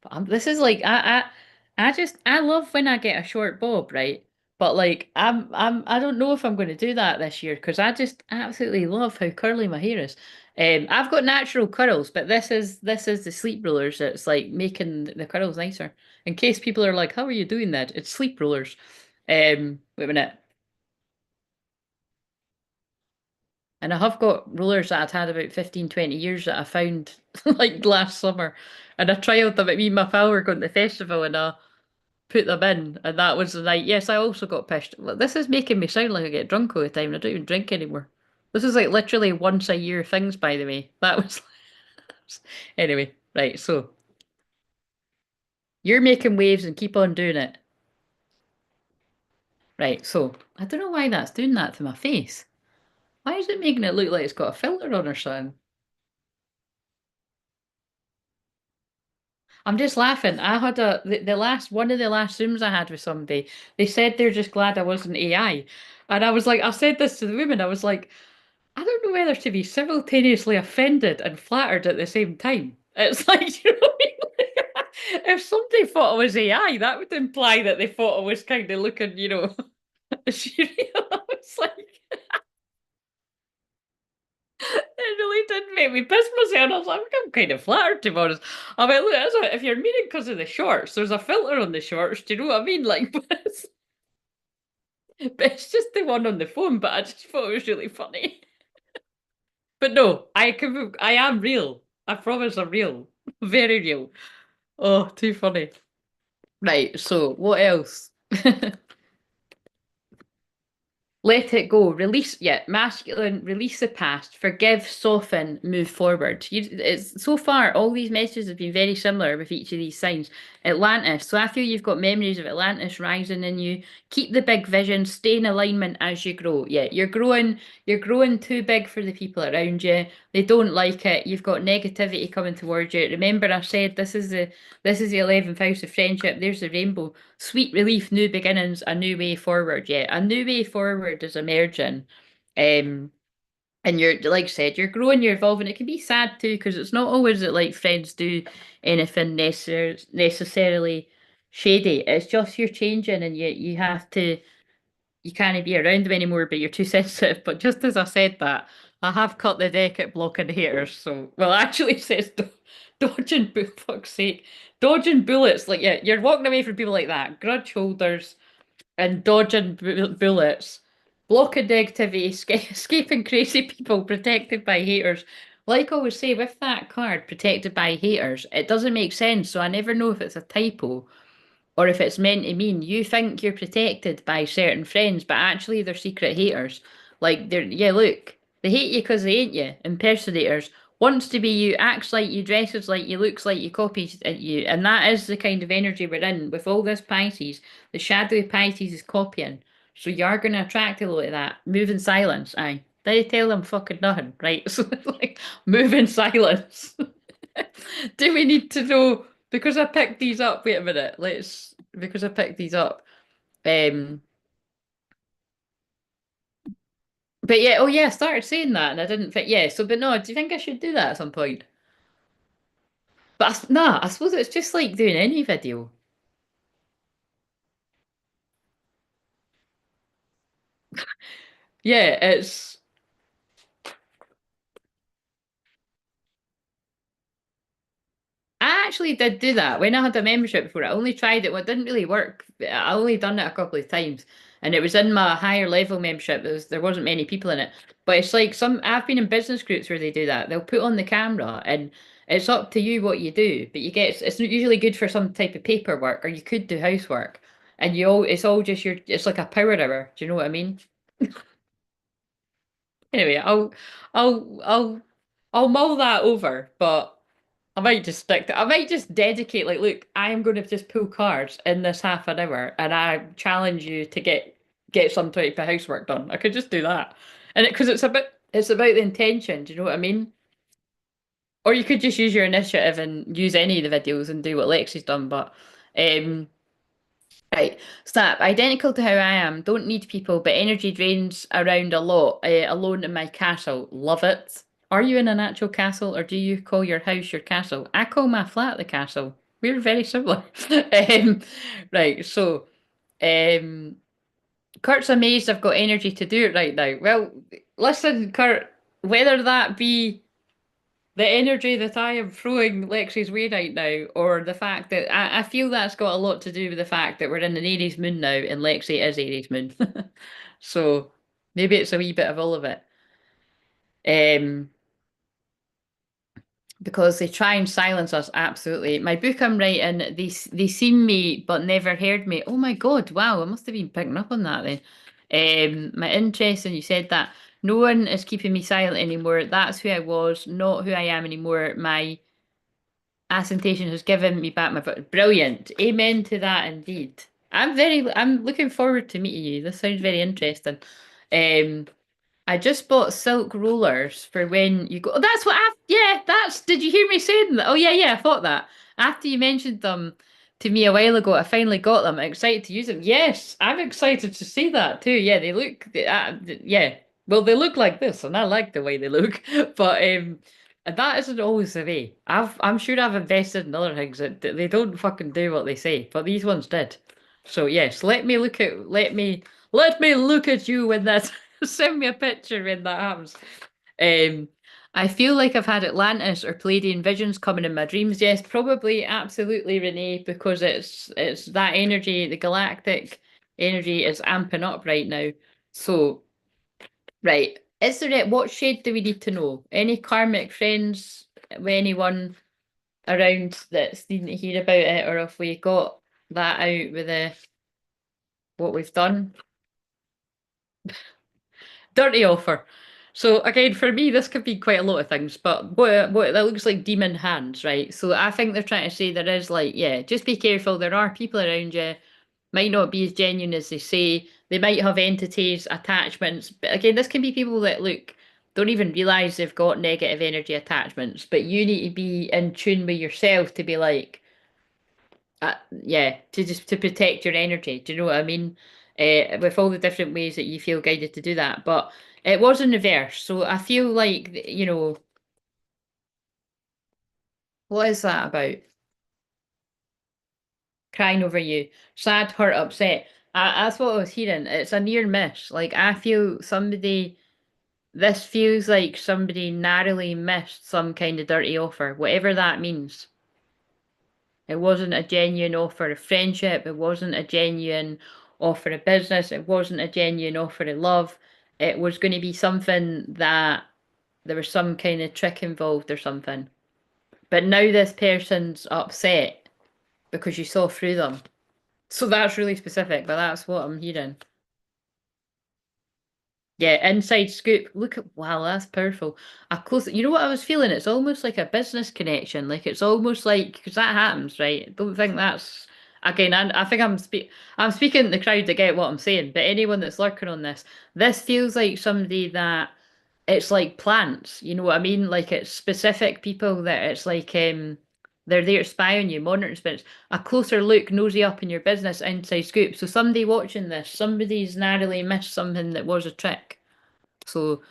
But this is like I just I love when I get a short bob, right? But like I don't know if I'm going to do that this year because I just absolutely love how curly my hair is. I've got natural curls, but this is the sleep rollers. It's like making the curls nicer. In case people are like, "How are you doing that?" It's sleep rollers. Wait a minute. And I have got rollers that I'd had about 15, 20 years that I found like last summer. And I trialed them at me and my pal were going to the festival and I put them in. And that was the night. Yes, I also got pissed. Well, this is making me sound like I get drunk all the time and I don't even drink anymore. This is like literally once a year things, by the way. That was anyway, right. So you're making waves and keep on doing it. Right. So I don't know why that's doing that to my face. Why is it making it look like it's got a filter on or something? I'm just laughing. I had the last one of the last Zooms I had with somebody. They said they're just glad I wasn't AI, and I was like, I said this to the women. I was like, I don't know whether to be simultaneously offended and flattered at the same time. It's like, you know what I mean? If somebody thought I was AI, that would imply that they thought I was kind of looking, serial. I was like, it really did make me piss myself. I was like, I'm kind of flattered to be honest. I mean, look, if you're meaning because of the shorts, there's a filter on the shorts. Do you know what I mean? Like, but it's just the one on the phone. But I just thought it was really funny. But no, I am real. I promise I'm real. Very real. Oh, too funny. Right. So what else? Let it go. Release, yeah, masculine, release the past, forgive, soften, move forward. It's so far, all these messages have been very similar with each of these signs. Atlantis. So I feel you've got memories of Atlantis rising in you. Keep the big vision, stay in alignment as you grow. Yeah, you're growing too big for the people around you. They don't like it. You've got negativity coming towards you. Remember, I said this is the 11th house of friendship. There's the rainbow. Sweet relief, new beginnings, a new way forward. Yeah, a new way forward is emerging. Um, and you're, like I said, you're growing, you're evolving. It can be sad too, because it's not always that like friends do anything necessarily shady. It's just you're changing and you have to you can't be around them anymore, but you're too sensitive. But just as I said that, I have cut the deck at blocking haters. So, well, actually, it says dodging, fuck's sake, dodging bullets. Like, yeah, you're walking away from people like that, grudge holders, and dodging bullets. blocking negativity, escaping crazy people, protected by haters. Like I always say, with that card, protected by haters, it doesn't make sense. So I never know if it's a typo or if it's meant to mean you think you're protected by certain friends, but actually they're secret haters. Like they're yeah, look, they hate you because they ain't you. Impersonators wants to be you, acts like you, dresses like you, looks like you, copies you, and that is the kind of energy we're in with all this Pisces. The shadowy Pisces is copying, so you're going to attract a lot of that. Move in silence, aye. They tell them fucking nothing, right? So like, move in silence. Do we need to know? Because I picked these up. Wait a minute. Because I picked these up. Um, but yeah, oh yeah, I started saying that and I didn't fit. Yeah, so but no, do you think I should do that at some point? But nah, I suppose it's just like doing any video. Yeah, it's. I actually did do that when I had a membership before. I only tried it. Well, it didn't really work. I only done it a couple of times, and it was in my higher level membership. There wasn't many people in it, but it's like some. I've been in business groups where they do that. They'll put on the camera, and it's up to you what you do. But you get it's usually good for some type of paperwork, or you could do housework, and you all it's all just your. It's like a power hour. Do you know what I mean? Anyway, I'll, I'll, I'll mull that over, but. I might just stick to, I might just dedicate, like, look, I am going to just pull cards in this half an hour and I challenge you to get some type of housework done. I could just do that. And because it's about the intention, do you know what I mean? Or you could just use your initiative and use any of the videos and do what Lexi's done, but um right. Snap. Identical to how I am. Don't need people, but energy drains around a lot. Alone in my castle. Love it. Are you in an actual castle or do you call your house your castle? I call my flat the castle. We're very similar. um, right. So, um, Kurt's amazed I've got energy to do it right now. Well, listen, Kurt, whether that be the energy that I am throwing Lexi's way right now, or the fact that I feel that's got a lot to do with the fact that we're in an Aries moon now, and Lexi is Aries moon. So maybe it's a wee bit of all of it. Um, because they try and silence us, absolutely. My book I'm writing, they seen me but never heard me. Oh my God, wow, I must have been picking up on that then. My interest, and you said that no one is keeping me silent anymore. That's who I was, not who I am anymore. My Ascentation has given me back my brilliant. Amen to that indeed. I'm looking forward to meeting you. This sounds very interesting. Um I just bought silk rollers for when you go. Oh, that's what I, yeah, that's, did you hear me saying that? Oh, yeah, yeah, I thought that. After you mentioned them to me a while ago, I finally got them. I'm excited to use them. Yes, I'm excited to see that too. Yeah, they look, yeah, well, they look like this, and I like the way they look. But and that isn't always the way. I'm sure I've invested in other things that they don't fucking do what they say, but these ones did. So yes, let me look at you when that. Send me a picture when that happens. Um, I feel like I've had Atlantis or Palladian visions coming in my dreams. Yes, probably, absolutely, Renee, because it's that energy, the galactic energy is amping up right now. So, right, is there what shade do we need to know? Any karmic friends, anyone around that's needing to hear about it, or if we got that out with the what we've done? Dirty offer. So again, for me, this could be quite a lot of things, but what that looks like demon hands, right? So I think they're trying to say there is like, yeah, just be careful. There are people around you, might not be as genuine as they say. They might have entities, attachments. But again, this can be people that look, don't even realize they've got negative energy attachments, but you need to be in tune with yourself to be like, yeah, to just to protect your energy. Do you know what I mean? With all the different ways that you feel guided to do that. But it was in reverse. So I feel like, what is that about? Crying over you. Sad, hurt, upset. That's what I was hearing. It's a near miss. Like I feel this feels like somebody narrowly missed some kind of dirty offer, whatever that means. It wasn't a genuine offer of friendship. It wasn't a genuine offer of business. It wasn't a genuine offer of love. It was going to be something that there was some kind of trick involved or something. But now this person's upset because you saw through them. So that's really specific, but that's what I'm hearing. Yeah, inside scoop. Look at wow, that's powerful. A close. You know what I was feeling? It's almost like a business connection. Like it's almost like because that happens, right? I don't think that's again. I think I'm speaking to the crowd to get what I'm saying. But anyone that's lurking on this feels like somebody that it's like plants. You know what I mean? Like it's specific people that it's like they're there to spy on you, monitoring spirits. A closer look, nosy up in your business, inside scoop. So somebody watching this, somebody's narrowly missed something that was a trick. So,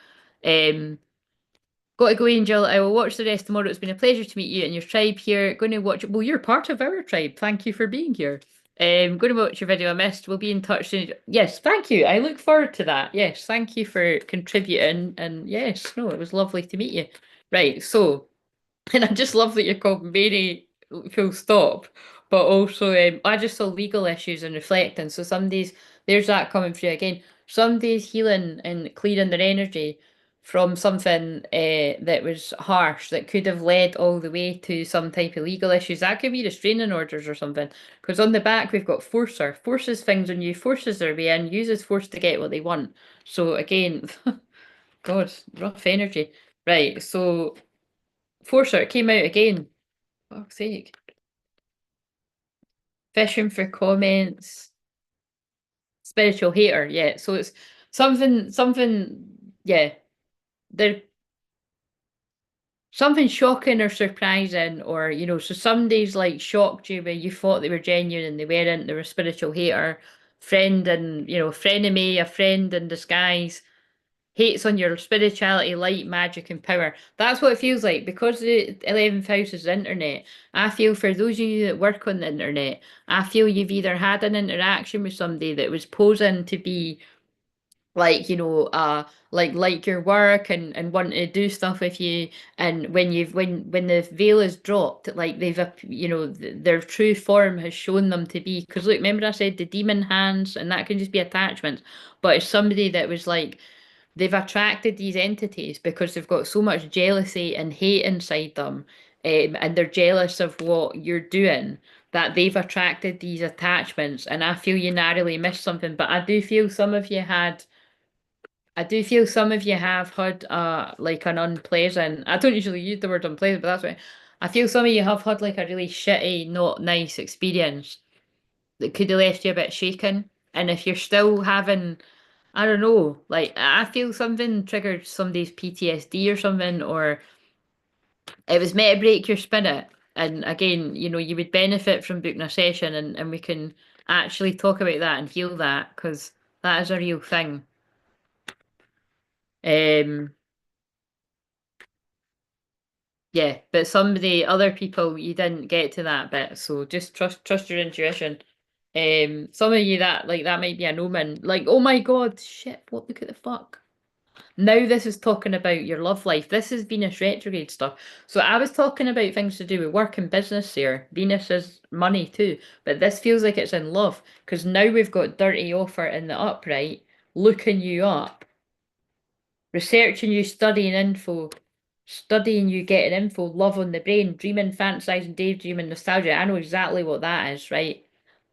got to go, Angel. I will watch the rest tomorrow. It's been a pleasure to meet you and your tribe here. Going to watch. Well, you're part of our tribe. Thank you for being here. Going to watch your video I missed. We'll be in touch soon. Yes, thank you. I look forward to that. Yes, thank you for contributing. And yes, no, it was lovely to meet you. Right, so. And I just love that you're called Mary full stop, but also I just saw legal issues and reflecting. So there's that coming through again. Somebody's healing and clearing their energy from something that was harsh that could have led all the way to some type of legal issues. That could be restraining orders or something. Because on the back we've got forcer, forces things on you, forces their way in, uses force to get what they want. So again, God, rough energy. Right, so. Forcer, it came out again. Fuck's sake. Fishing for comments. Spiritual hater, yeah. So it's yeah. There something shocking or surprising, or so somebody's like shocked you where you thought they were genuine and they weren't. They were a spiritual hater, friend and frenemy, a friend in disguise. Hates on your spirituality, light, magic, and power. That's what it feels like because the 11th house is the internet. I feel for those of you that work on the internet, I feel you've either had an interaction with somebody that was posing to be like like your work and wanting to do stuff with you, and when the veil is dropped, like their true form has shown them to be, because look, remember I said the demon hands, and that can just be attachments, but it's somebody that was like they've attracted these entities because they've got so much jealousy and hate inside them, and they're jealous of what you're doing, that they've attracted these attachments. And I feel you narrowly missed something, but I do feel some of you have had like an unpleasant. I don't usually use the word unpleasant, but that's what I feel. Some of you have had like a really shitty, not nice experience that could have left you a bit shaken. And if you're still having, I don't know, like I feel something triggered somebody's PTSD or something, or it was meant to break your spirit. And again, you would benefit from booking a session, and we can actually talk about that and heal that, because that is a real thing. Um, yeah, but other people, you didn't get to that bit, so just trust your intuition. Some of you that like that might be an omen. Like, oh my God, shit! What? Look at the fuck. Now this is talking about your love life. This is Venus retrograde stuff. So I was talking about things to do with work and business here. Venus is money too, but this feels like it's in love because now we've got dirty offer in the upright, looking you up, researching you, studying you, getting info, love on the brain, dreaming, fantasizing, daydreaming, nostalgia. I know exactly what that is, right?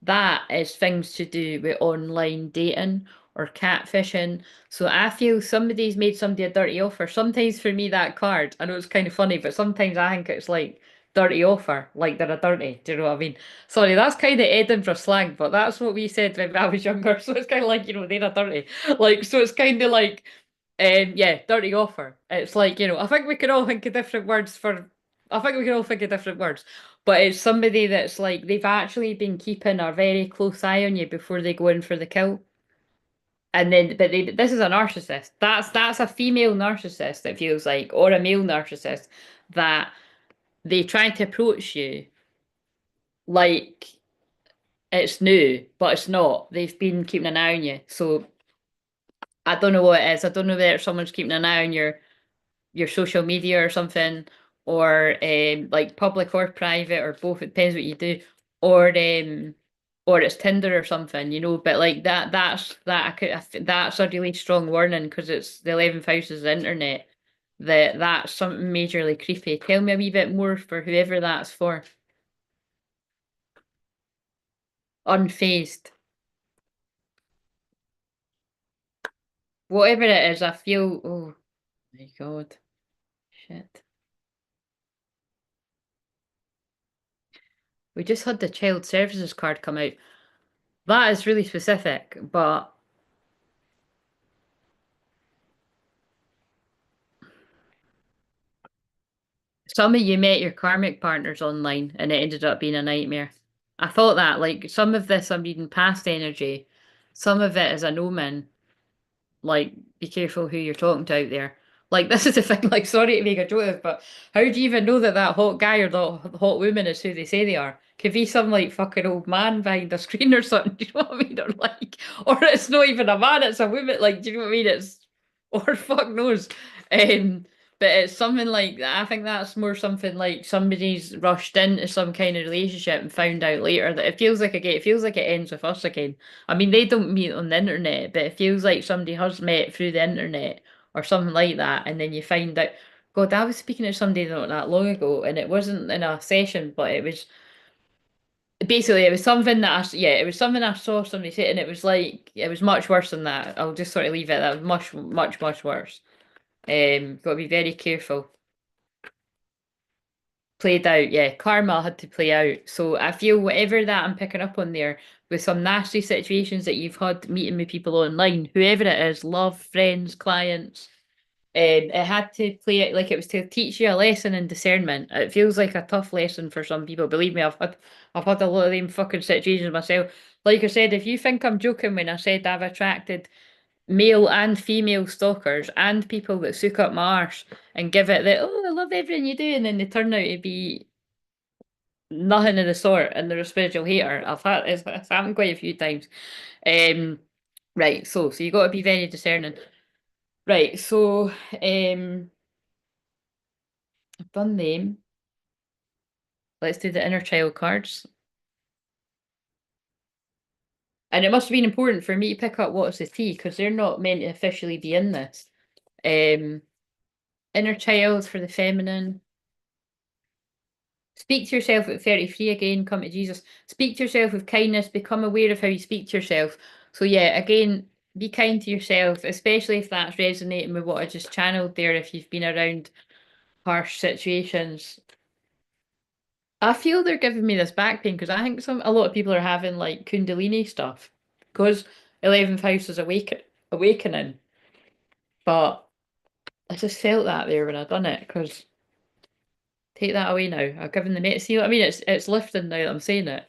That is things to do with online dating or catfishing. So I feel somebody's made somebody a dirty offer. Sometimes for me, that card, I know it's kind of funny, but sometimes I think it's like dirty offer, like they're a dirty. Do you know what I mean? Sorry, that's kind of Edinburgh slang, but that's what we said when I was younger. So it's kind of like, they're a dirty. Like, so it's kind of like, yeah, dirty offer. It's like, I think we can all think of different words for, I think we can all think of different words, but it's somebody that's like, they've actually been keeping a very close eye on you before they go in for the kill. And then, this is a narcissist. That's a female narcissist, it feels like, or a male narcissist, that they try to approach you like it's new, but it's not. They've been keeping an eye on you. So I don't know what it is. I don't know whether someone's keeping an eye on your social media or something, or like public or private or both. It depends what you do, or or it's Tinder or something, but like that's a really strong warning because it's the 11th house is the internet. That's something majorly creepy. Tell me a wee bit more for whoever that's for. Unfazed. Whatever it is, I feel, oh my God, shit. We just had the child services card come out. That is really specific, but some of you met your karmic partners online and it ended up being a nightmare. I thought that, like, some of this I'm reading past energy, some of it is an omen. Like, be careful who you're talking to out there. Like, this is the thing, like, sorry to make a joke of it, but how do you even know that that hot guy or the hot woman is who they say they are? Could be some, like, fucking old man behind the screen or something, do you know what I mean? Or it's not even a man, it's a woman, like, do you know what I mean? Or fuck knows. Um, but it's something like that. I think that's more something like somebody's rushed into some kind of relationship and found out later that it feels like it ends with us again. I mean, they don't meet on the internet, but it feels like somebody has met through the internet or something like that, and then you find out, God, I was speaking to somebody not that long ago, and it wasn't in a session, but it was basically it was something that yeah, it was something I saw somebody say, and it was like it was much worse than that. I'll just sort of leave it. That was much, much, much worse. Got to be very careful. Played out, yeah. Karma had to play out. So I feel whatever that I'm picking up on there with some nasty situations that you've had meeting with people online, whoever it is, love, friends, clients, it had to play it like it was to teach you a lesson in discernment. It feels like a tough lesson for some people. Believe me, I've had a lot of them fucking situations myself. Like I said, if you think I'm joking when I said I've attracted male and female stalkers and people that soak up my arse and give it the oh I love everything you do and then they turn out to be nothing of the sort and they're a spiritual hater. It's happened quite a few times. Um right, so you got to be very discerning. Right, so I've done them. Let's do the inner child cards. And it must have been important for me to pick up what's the tea because they're not meant to officially be in this. Um Inner child for the feminine. Speak to yourself at 33 again, come to Jesus. Speak to yourself with kindness, become aware of how you speak to yourself. So, yeah, again, be kind to yourself, especially if that's resonating with what I just channeled there, if you've been around harsh situations. I feel they're giving me this back pain because I think a lot of people are having like Kundalini stuff because 11th house is awakening. But I just felt that there when I done it because take that away now. I've given the mate. See what I mean? It's lifting now that I'm saying it.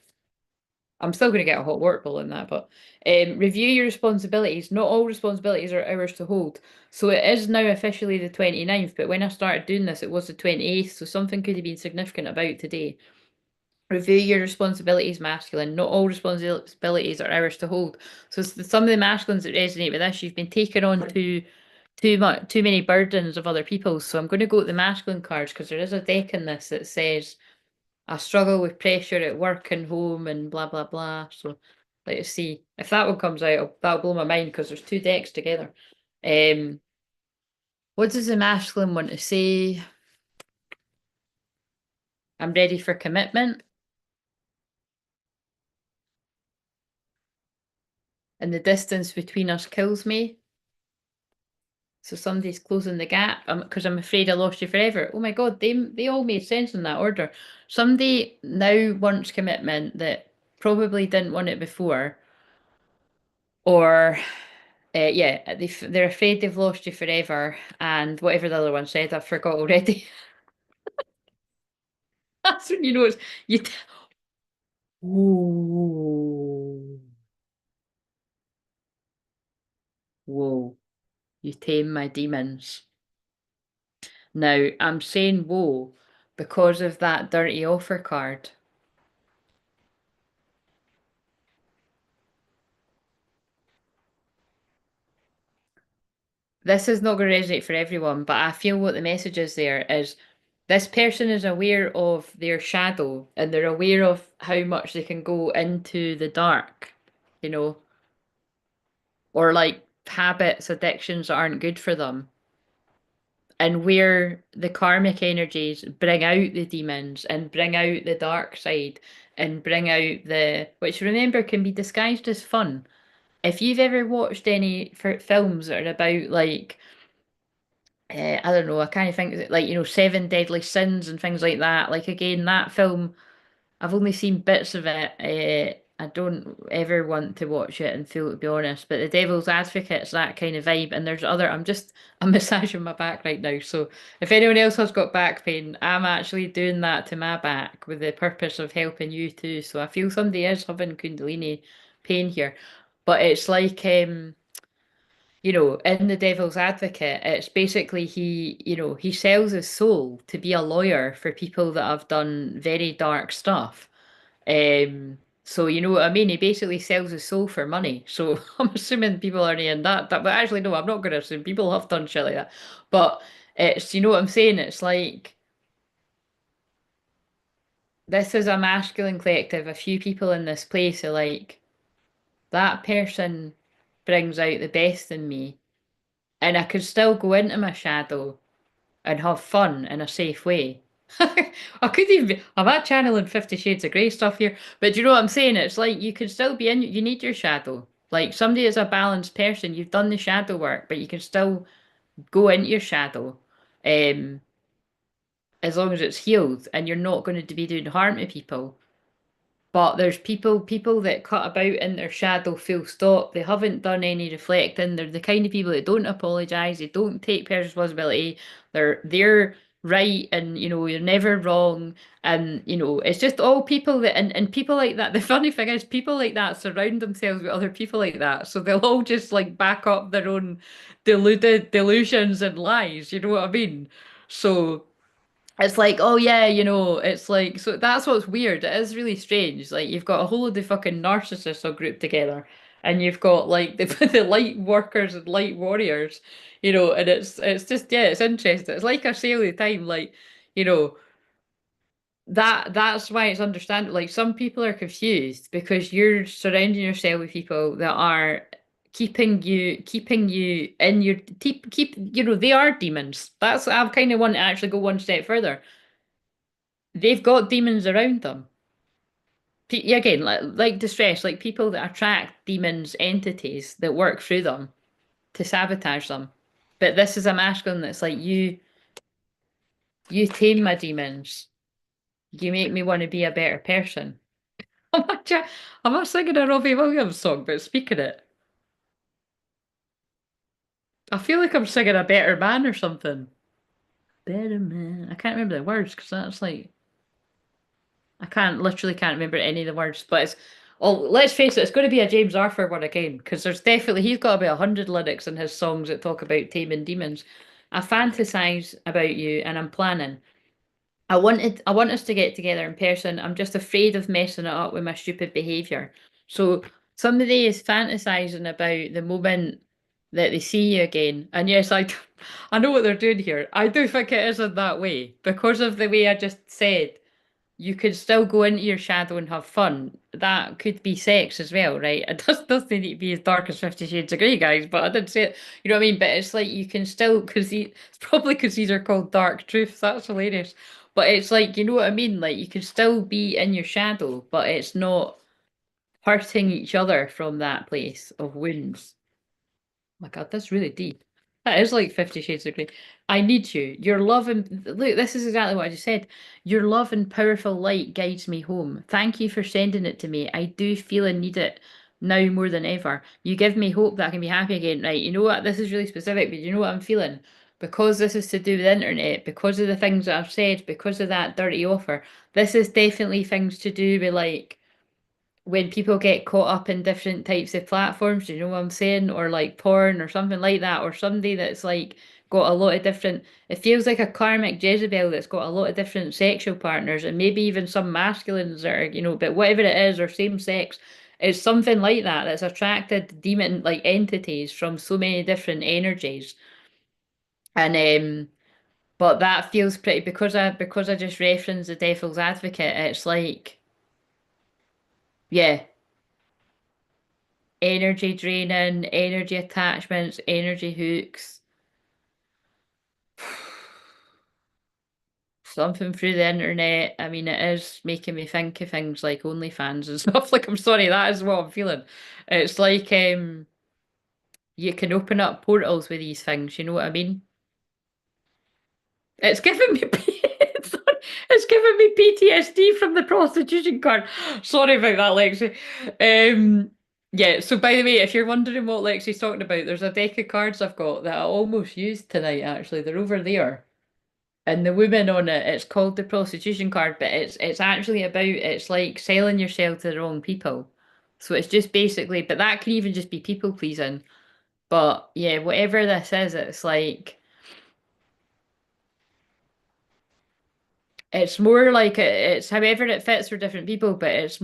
I'm still going to get a hot work ball in that, but review your responsibilities. Not all responsibilities are ours to hold. So it is now officially the 29th, but when I started doing this, it was the 28th, so something could have been significant about today. Review your responsibilities, masculine. Not all responsibilities are ours to hold. So some of the masculines that resonate with this, you've been taken on too many burdens of other people's. So I'm going to go with the masculine cards because there is a deck in this that says I struggle with pressure at work and home and blah blah blah. So let's see if that one comes out. That'll blow my mind because there's two decks together. Um, what does the masculine want to say? I'm ready for commitment, and the distance between us kills me. So somebody's closing the gap. Because I'm afraid I lost you forever. Oh my God, they all made sense in that order. Somebody now wants commitment that probably didn't want it before, or yeah, they're afraid they've lost you forever, and whatever the other one said, I forgot already. That's when you know it's you. Whoa, whoa! You tame my demons. Now I'm saying whoa because of that dirty offer card. This is not going to resonate for everyone, but I feel what the message is there is This person is aware of their shadow and they're aware of how much they can go into the dark, you know, or like habits, addictions that aren't good for them. And where the karmic energies bring out the demons and bring out the dark side and bring out the, which remember can be disguised as fun. If you've ever watched any films that are about like, I don't know, I kind of think like, Seven Deadly Sins and things like that. Like again, that film I've only seen bits of it. I don't ever want to watch it in full, to be honest. But The Devil's Advocate's that kind of vibe, and there's other. I'm massaging my back right now. So if anyone else has got back pain, I'm actually doing that to my back with the purpose of helping you too. So I feel somebody is having Kundalini pain here, but it's like in The Devil's Advocate, it's basically he sells his soul to be a lawyer for people that have done very dark stuff. So you know what I mean? He basically sells his soul for money. So I'm assuming people aren't in that, but actually no, I'm not going to assume people have done shit like that. But it's, you know what I'm saying? It's like this is a masculine collective. A few people in this place are like that person brings out the best in me, and I could still go into my shadow and have fun in a safe way. I could even I'm not channeling 50 Shades of Grey stuff here, but do you know what I'm saying? It's like you can still be in, you need your shadow. Like somebody is a balanced person, you've done the shadow work, but you can still go into your shadow, um, as long as it's healed and you're not going to be doing harm to people. But there's people that cut about in their shadow full stop. They haven't done any reflecting. They're the kind of people that don't apologize. They don't take personal responsibility. They're right and you're never wrong. And it's just all people that and people like that. The funny thing is people like that surround themselves with other people like that. So they'll all just like back up their own deluded delusions and lies. You know what I mean? So it's like, oh yeah, it's like, so that's what's weird. It is really strange. Like you've got a whole load of fucking narcissists all grouped together, and you've got like the light workers and light warriors, and it's just yeah, it's interesting. It's like I say all the time, like, you know, that's why it's understandable. Like some people are confused because you're surrounding yourself with people that are keeping you in your keep they are demons. That's I kind of want to actually go one step further. They've got demons around them. Yeah, again, like distress, like people that attract demons, entities that work through them to sabotage them. But this is a masculine that's like you tame my demons. You make me want to be a better person. I'm not, I'm not singing a Robbie Williams song, but speaking it, I feel like I'm singing a better man or something. Better man. I can't remember the words because that's like I literally can't remember any of the words, but it's, oh, let's face it, it's going to be a James Arthur one again, because he's got about 100 lyrics in his songs that talk about taming demons. I fantasize about you and I'm planning. I want us to get together in person. I'm just afraid of messing it up with my stupid behavior. So somebody is fantasizing about the moment that they see you again. And yes, I know what they're doing here. I do think it isn't that way because of the way I just said you could still go into your shadow and have fun. That could be sex as well, right? It doesn't need to be as dark as 50 Shades of Grey, guys, but I did say it. You know what I mean? But it's like you can still, it's probably because these are called dark truths. That's hilarious. But it's like, you know what I mean? Like you can still be in your shadow, but it's not hurting each other from that place of wounds. My God, that's really deep. That is like 50 Shades of Grey. I need you. Your love and look, this is exactly what I just said. Your love and powerful light guides me home. Thank you for sending it to me. I do feel and need it now more than ever. You give me hope that I can be happy again. Right, you know what? This is really specific, but you know what I'm feeling? Because this is to do with the internet, because of the things that I've said, because of that dirty offer, this is definitely things to do with like when people get caught up in different types of platforms, do you know what I'm saying? Or like porn or something like that, or somebody that's like got a lot of different, it feels like a karmic Jezebel that's got a lot of different sexual partners and maybe even some masculines that are, but whatever it is, or same sex, it's something like that that's attracted demon like entities from so many different energies. And But that feels pretty because I just referenced the devil's advocate, it's like, yeah, energy draining, energy attachments, energy hooks, something through the internet. I mean, it is making me think of things like OnlyFans and stuff. Like, I'm sorry, that is what I'm feeling. It's like you can open up portals with these things, you know what I mean? It's giving me it's giving me PTSD from the prostitution card. Sorry about that, Lexi. Yeah, so by the way, if you're wondering what Lexi's talking about, there's a deck of cards I've got that I almost used tonight, actually. They're over there. And the woman on it, it's called the prostitution card, but it's actually about it's like selling yourself to the wrong people. So it's just basically, but that can even just be people pleasing. But yeah, whatever this is, it's like it's more like it's however it fits for different people, but it's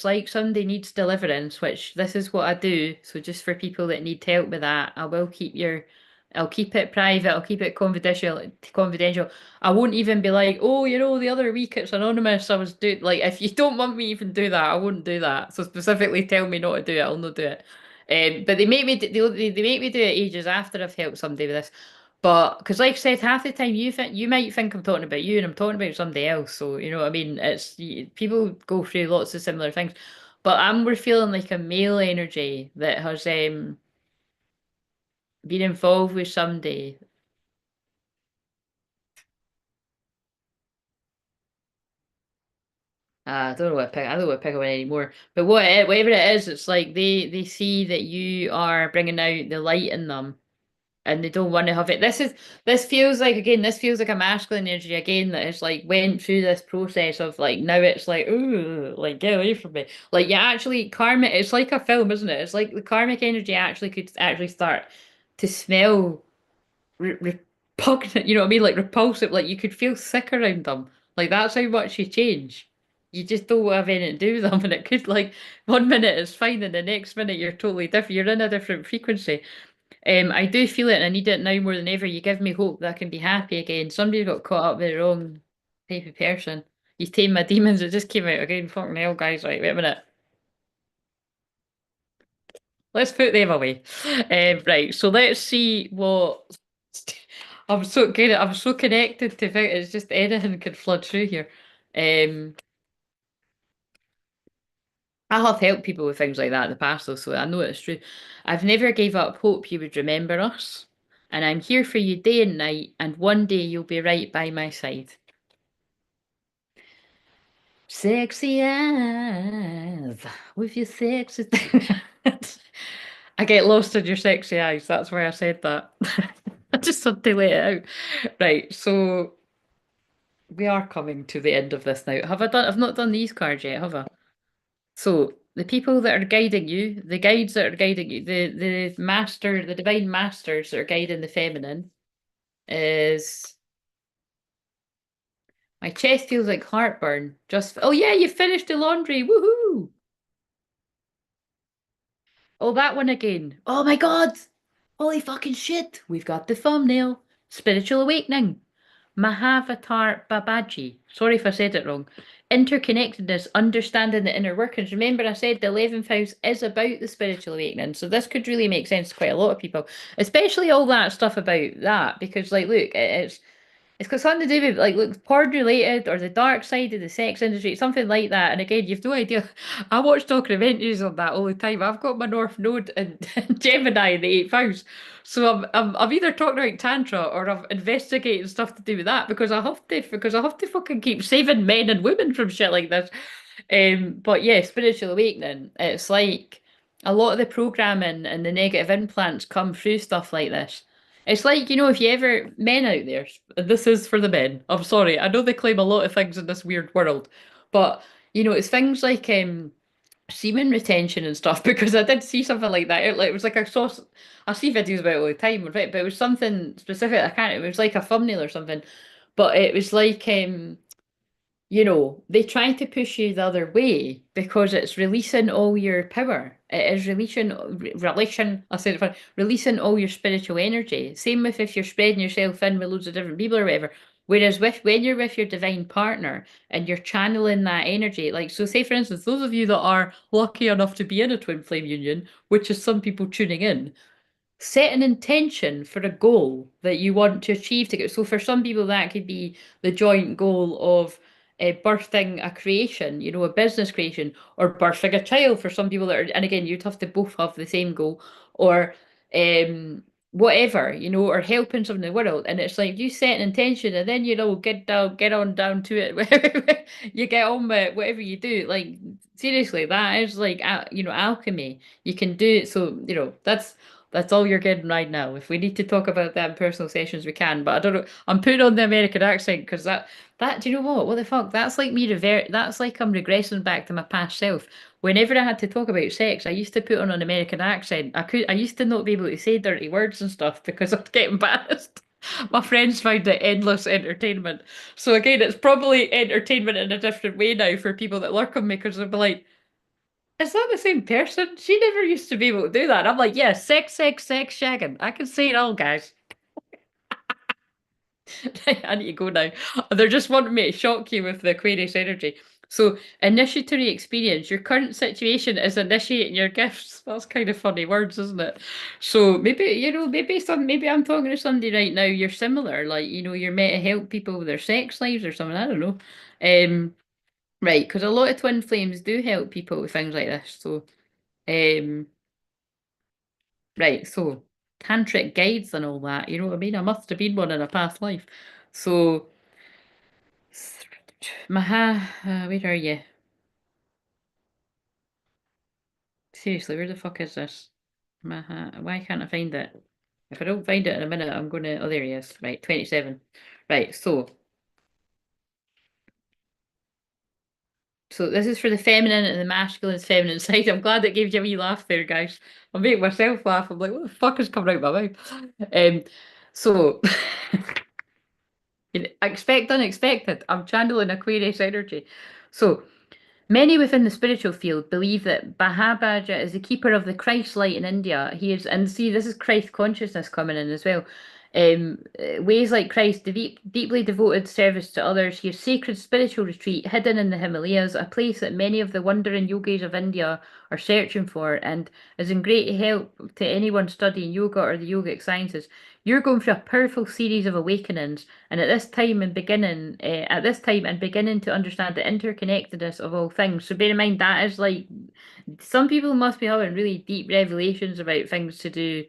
like somebody needs deliverance, which this is what I do. So just for people that need help with that, I'll keep it private, I'll keep it confidential. I won't even be like, oh, the other week it's anonymous. I was doing like if you don't want me even do that, I wouldn't do that. So specifically tell me not to do it, I'll not do it. But they make me they make me do it ages after I've helped somebody with this. But because, like I said, half the time you might think I'm talking about you, and I'm talking about somebody else. So you know what I mean. People go through lots of similar things, but we're feeling like a male energy that has been involved with somebody. I don't know what pick. I don't know what pick on anymore. But whatever it is, it's like they see that you are bringing out the light in them and they don't want to have it. This feels like again, this feels like a masculine energy again that is like went through this process of like now it's like ooh, like get away from me. Like you actually karmic. It's like a film, isn't it? It's like the karmic energy actually could actually start to smell repugnant. You know what I mean? Like repulsive. Like you could feel sick around them. Like that's how much you change. You just don't have anything to do with them, and it could like 1 minute is fine, and the next minute you're totally different. You're in a different frequency. I do feel it and I need it now more than ever. You give me hope that I can be happy again. Somebody got caught up with the wrong type of person. You tame my demons. It just came out again. Fucking hell, guys. Right, wait a minute. Let's put them away. Right, so let's see what. I'm so connected to think it's just anything could flood through here. Um, I have helped people with things like that in the past, though, so I know it's true. I've never gave up hope you would remember us, and I'm here for you day and night, and one day you'll be right by my side. Sexy eyes with your sexy. I get lost in your sexy eyes. That's why I said that. I just had to let it out. Right, so we are coming to the end of this now. I've not done these cards yet, have I? So the people that are guiding you, the guides that are guiding you, the divine masters that are guiding the feminine is my chest feels like heartburn. Oh yeah, you finished the laundry. Woohoo! Oh, that one again. Oh my God! Holy fucking shit! We've got the thumbnail. Spiritual awakening. Mahavatar Babaji. Sorry if I said it wrong. Interconnectedness, understanding the inner workings. Remember, I said the 11th house is about the spiritual awakening, so this could really make sense to quite a lot of people, especially all that stuff about that, because, like, look, it's got something to do with like look porn related or the dark side of the sex industry, something like that. And again, you've no idea. I watch documentaries on that all the time. I've got my North Node and Gemini in the eighth house. So I'm either talking about Tantra or I'm investigating stuff to do with that because I have to fucking keep saving men and women from shit like this. But yeah, spiritual awakening. It's like a lot of the programming and the negative implants come through stuff like this. It's like, if you ever, men out there, this is for the men. I'm sorry. I know they claim a lot of things in this weird world, but it's things like semen retention and stuff because I did see something like that. Like it was like I see videos about it all the time, right? But it was something specific. I can't. It was like a thumbnail or something, but it was like they try to push you the other way because it's releasing all your power. It is I said it fun, releasing all your spiritual energy. Same with if you're spreading yourself in with loads of different people or whatever. Whereas when you're with your divine partner and you're channeling that energy, like so say for instance, those of you that are lucky enough to be in a twin flame union, which is some people tuning in, set an intention for a goal that you want to achieve together. So for some people, that could be the joint goal of birthing a creation, a business creation, or birthing a child for some people that are, and again, you'd have to both have the same goal, or whatever, or helping someone in the world. And it's like you set an intention and then, get on down to it. You get on with whatever you do. Like, seriously, that is like, alchemy. You can do it. So, that's all you're getting right now. If we need to talk about that in personal sessions, we can. But I don't know. I'm putting on the American accent because do you know what? What the fuck? That's like me revert. That's like I'm regressing back to my past self. Whenever I had to talk about sex, I used to put on an American accent. I used to not be able to say dirty words and stuff because I'd get embarrassed. My friends found it endless entertainment. So again, it's probably entertainment in a different way now for people that lurk on me because they'll be like, is that the same person? She never used to be able to do that. I'm like, yeah, sex, sex, sex, shagging. I can say it all, guys. I need to go now. They're just wanting me to shock you with the Aquarius energy. So, initiatory experience. Your current situation is initiating your gifts. That's kind of funny words, isn't it? So maybe, maybe I'm talking to somebody right now. You're similar, like you're meant to help people with their sex lives or something. I don't know. Right, because a lot of twin flames do help people with things like this. So, um, right, so tantric guides and all that, you know what I mean? I must have been one in a past life. So, where are you? Seriously, where the fuck is this? Why can't I find it? If I don't find it in a minute, I'm gonna. Oh, there he is. Right, 27. Right, so this is for the feminine and the masculine feminine side. I'm glad it gave you a wee laugh there, guys. I'm making myself laugh. I'm like, what the fuck is coming out of my mouth? So expect unexpected. I'm channeling Aquarius energy. So, many within the spiritual field believe that Bahabaja is the keeper of the Christ light in India. He is, and see, this is Christ consciousness coming in as well. Ways like Christ, deeply devoted service to others. He is sacred spiritual retreat hidden in the Himalayas, a place that many of the wandering yogis of India are searching for, and is in great help to anyone studying yoga or the yogic sciences. You're going through a powerful series of awakenings, and at this time and beginning to understand the interconnectedness of all things. So bear in mind that is like some people must be having really deep revelations about things to do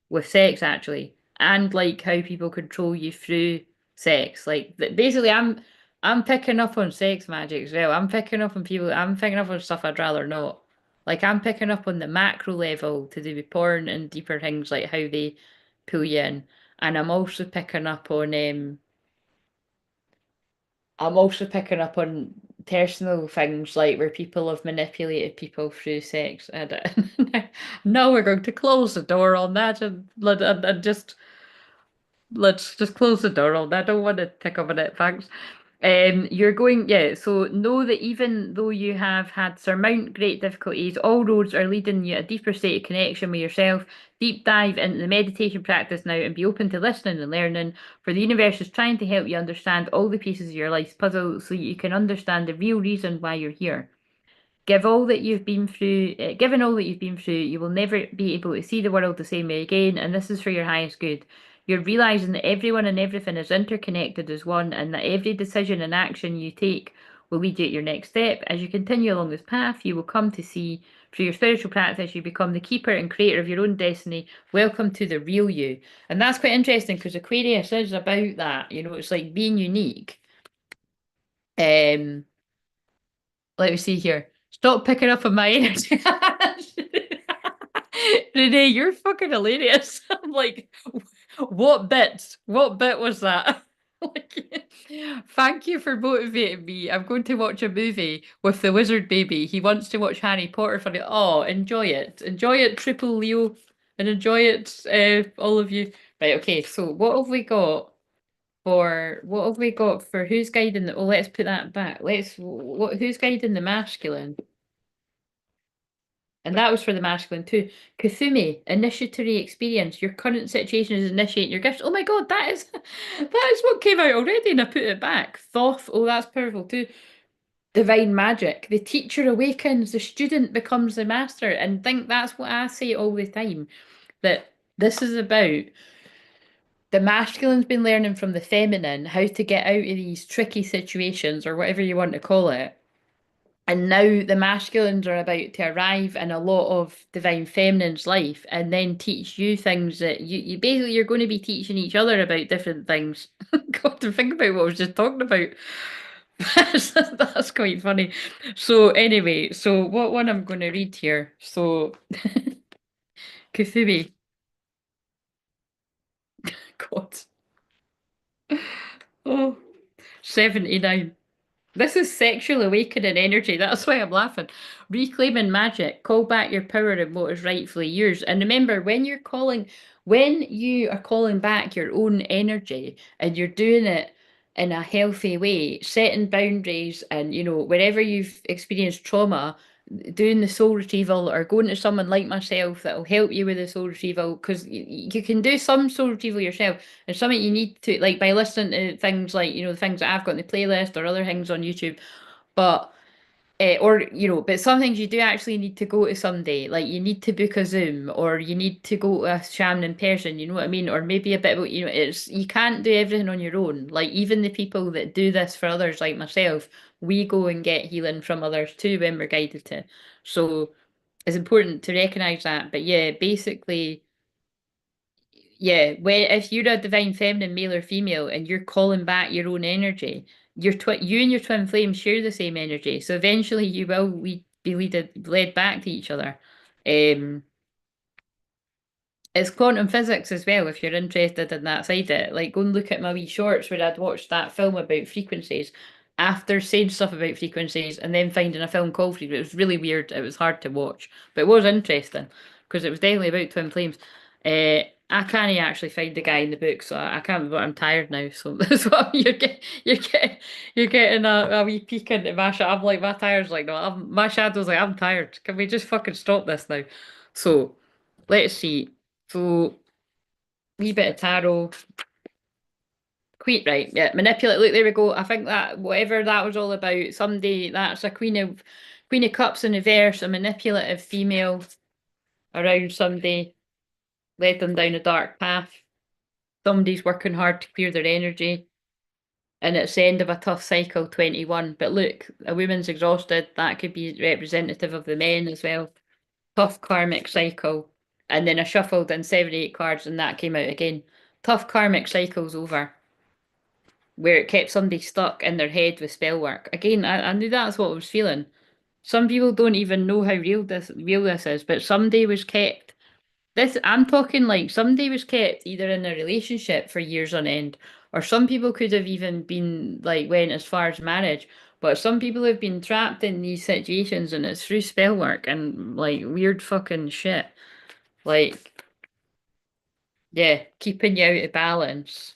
with sex actually, and like how people control you through sex. Like basically, I'm picking up on sex magic as well. I'm picking up on people. I'm picking up on stuff I'd rather not. Like I'm picking up on the macro level to do with porn and deeper things like how they pull you in. And I'm also picking up on personal things like where people have manipulated people through sex. And now we're going to close the door on that and just let's just close the door on that. I don't want to pick up on it, thanks. Yeah, so know that even though you have had surmount great difficulties, all roads are leading you a deeper state of connection with yourself. Deep dive into the meditation practice now and be open to listening and learning, for the universe is trying to help you understand all the pieces of your life's puzzle so you can understand the real reason why you're here. Given all that you've been through, you will never be able to see the world the same way again, and this is for your highest good. You're realizing that everyone and everything is interconnected as one, and that every decision and action you take will lead you to your next step. As you continue along this path, you will come to see through your spiritual practice, you become the keeper and creator of your own destiny. Welcome to the real you. And that's quite interesting because Aquarius is about that. It's like being unique. Um, Let me see here. Stop picking up on my energy. Renee, you're fucking hilarious. I'm like, what bit? What bit was that? Like, thank you for motivating me. I'm going to watch a movie with the wizard baby. He wants to watch Harry Potter for the. Oh, enjoy it. Enjoy it, Triple Leo. And enjoy it, all of you. Right, okay, so what have we got for who's guiding the, oh, let's put that back. Who's guiding the masculine? And that was for the masculine too. Kuthumi, initiatory experience. Your current situation is initiating your gifts. Oh my God, that is that is what came out already, and I put it back. Thoth, oh, that's powerful too. Divine magic. The teacher awakens, the student becomes the master. And think that's what I say all the time. That this is about the masculine's been learning from the feminine how to get out of these tricky situations or whatever you want to call it. And now the masculines are about to arrive in a lot of divine feminine's life and then teach you things that you basically you're going to be teaching each other about different things. Got to think about what I was just talking about. That's quite funny. So anyway, so what one I'm going to read here. So Kuthumi. God. Oh, 79. This is sexual awakening energy. That's why I'm laughing. Reclaiming magic. Call back your power and what is rightfully yours. And remember, when you are calling back your own energy and you're doing it in a healthy way, setting boundaries and, wherever you've experienced trauma, doing the soul retrieval or going to someone like myself that will help you with the soul retrieval because you can do some soul retrieval yourself and something you need to like by listening to things like the things that I've got in the playlist or other things on YouTube but but some things you do actually need to go to somebody like you need to book a Zoom or you need to go to a shaman in person, you know what I mean, or maybe a bit of it's you can't do everything on your own. Like even the people that do this for others like myself, we go and get healing from others too when we're guided to. So it's important to recognize that. But yeah, basically, yeah, when if you're a divine feminine, male or female, and you're calling back your own energy, you and your twin flame share the same energy. So eventually, you will be led back to each other. Um, it's quantum physics as well, if you're interested in that side of it. Like, go and look at my wee shorts where I'd watched that film about frequencies after saying stuff about frequencies and then finding a film called Frequencies. It was really weird. It was hard to watch, but it was interesting because it was definitely about twin flames. I can't actually find the guy in the book, so I can't, but I'm tired now. So that's what you're getting a wee peek into my shadow. I'm like, my tire's like, no, my shadow's like, I'm tired. Can we just fucking stop this now? So let's see. So, wee bit of tarot. Queen, right? Yeah, manipulate. Look, there we go. I think that whatever that was all about, somebody that's a Queen of Cups in reverse, a manipulative female around somebody, led them down a dark path. Somebody's working hard to clear their energy, and it's the end of a tough cycle. 21. But look, a woman's exhausted. That could be representative of the men as well. Tough karmic cycle. And then I shuffled in 78 cards, and that came out again. Tough karmic cycle's over. Where it kept somebody stuck in their head with spell work. Again, I knew that's what I was feeling. Some people don't even know how real this is, but somebody was kept. This I'm talking like somebody was kept either in a relationship for years on end, or some people could have even been like went as far as marriage. But some people have been trapped in these situations, and it's through spell work and like weird fucking shit. Like, yeah, keeping you out of balance.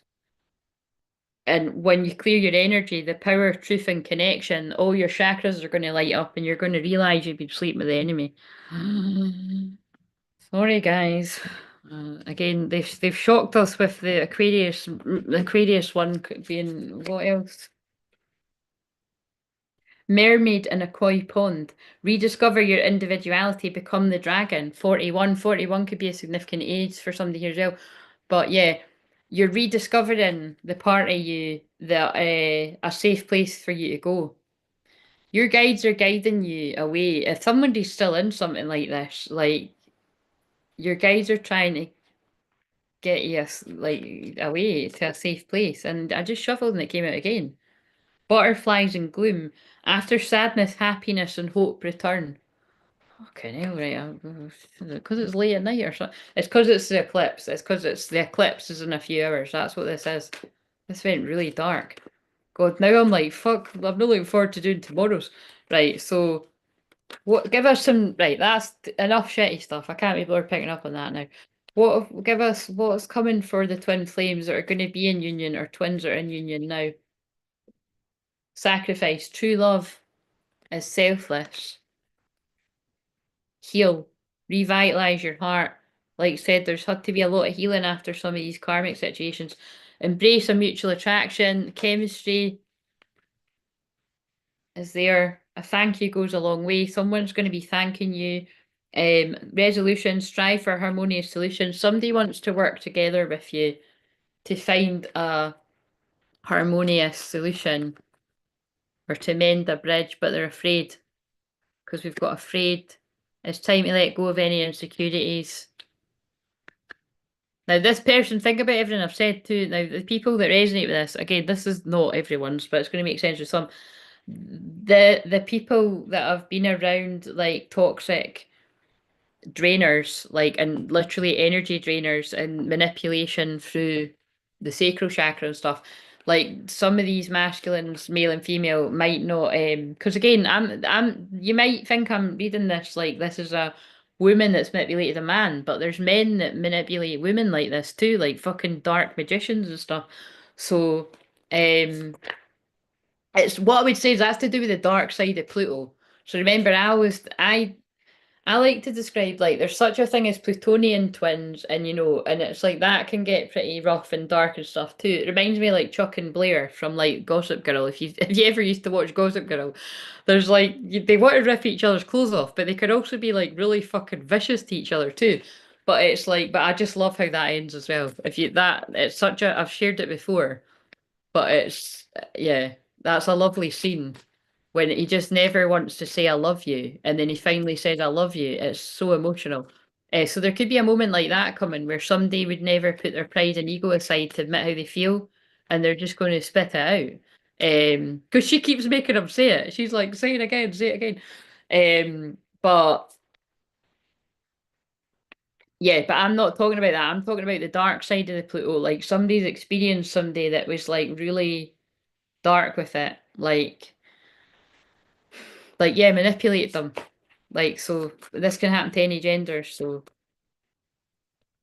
And when you clear your energy, the power, truth, and connection, all your chakras are going to light up and you're going to realize you've been sleeping with the enemy. Sorry, guys. Again, they've shocked us with the Aquarius one being what else? Mermaid in a koi pond. Rediscover your individuality, become the dragon. 41. 41 could be a significant age for somebody here as well. But yeah, you're rediscovering the part of you that a safe place for you to go. Your guides are guiding you away. If somebody's still in something like this, like your guides are trying to get you like away to a safe place. And I just shuffled and it came out again. Butterflies and gloom. After sadness, happiness and hope return. Fucking hell, right? Because it's late at night or something. It's because it's the eclipse. It's because it's the eclipse is in a few hours. That's what this is. This went really dark. God, now I'm like, fuck, I'm not looking forward to doing tomorrow's. Right, so what give us some right, that's enough shitty stuff. I can't be bothered picking up on that now. Give us what's coming for the twin flames that are gonna be in union or twins that are in union now. Sacrifice, true love is selfless. Heal. revitalize your heart. Like I said, there's had to be a lot of healing after some of these karmic situations. Embrace a mutual attraction, chemistry is there. A thank you goes a long way. Someone's going to be thanking you. Resolution, strive for harmonious solutions. Somebody wants to work together with you to find a harmonious solution or to mend a bridge, but they're afraid because we've got afraid. It's time to let go of any insecurities. Now, this person, think about everything I've said too. Now, the people that resonate with this, again, this is not everyone's, but it's going to make sense with some. The people that have been around like toxic drainers, like and literally energy drainers and manipulation through the sacral chakra and stuff. Like some of these masculines, male and female, might not because again, I'm you might think I'm reading this like this is a woman that's manipulated a man, but there's men that manipulate women like this too, like fucking dark magicians and stuff. So it's what I would say is that's to do with the dark side of Pluto. So remember, I like to describe like there's such a thing as Plutonian twins, and and it's like that can get pretty rough and dark and stuff too. It reminds me of, like Chuck and Blair from like Gossip Girl. If you ever used to watch Gossip Girl, there's like they want to rip each other's clothes off, but they could also be like really fucking vicious to each other too. But it's like, but I just love how that ends as well. If you that it's such a I've shared it before, but it's yeah, that's a lovely scene when he just never wants to say I love you, and then he finally says I love you. It's so emotional. So there could be a moment like that coming where somebody would never put their pride and ego aside to admit how they feel, and they're just going to spit it out. Because she keeps making him say it. She's like, say it again, say it again. But yeah, but I'm not talking about that. I'm talking about the dark side of the Pluto. Like somebody's experienced someday that was like really dark with it. Like yeah, manipulate them. Like so this can happen to any gender. So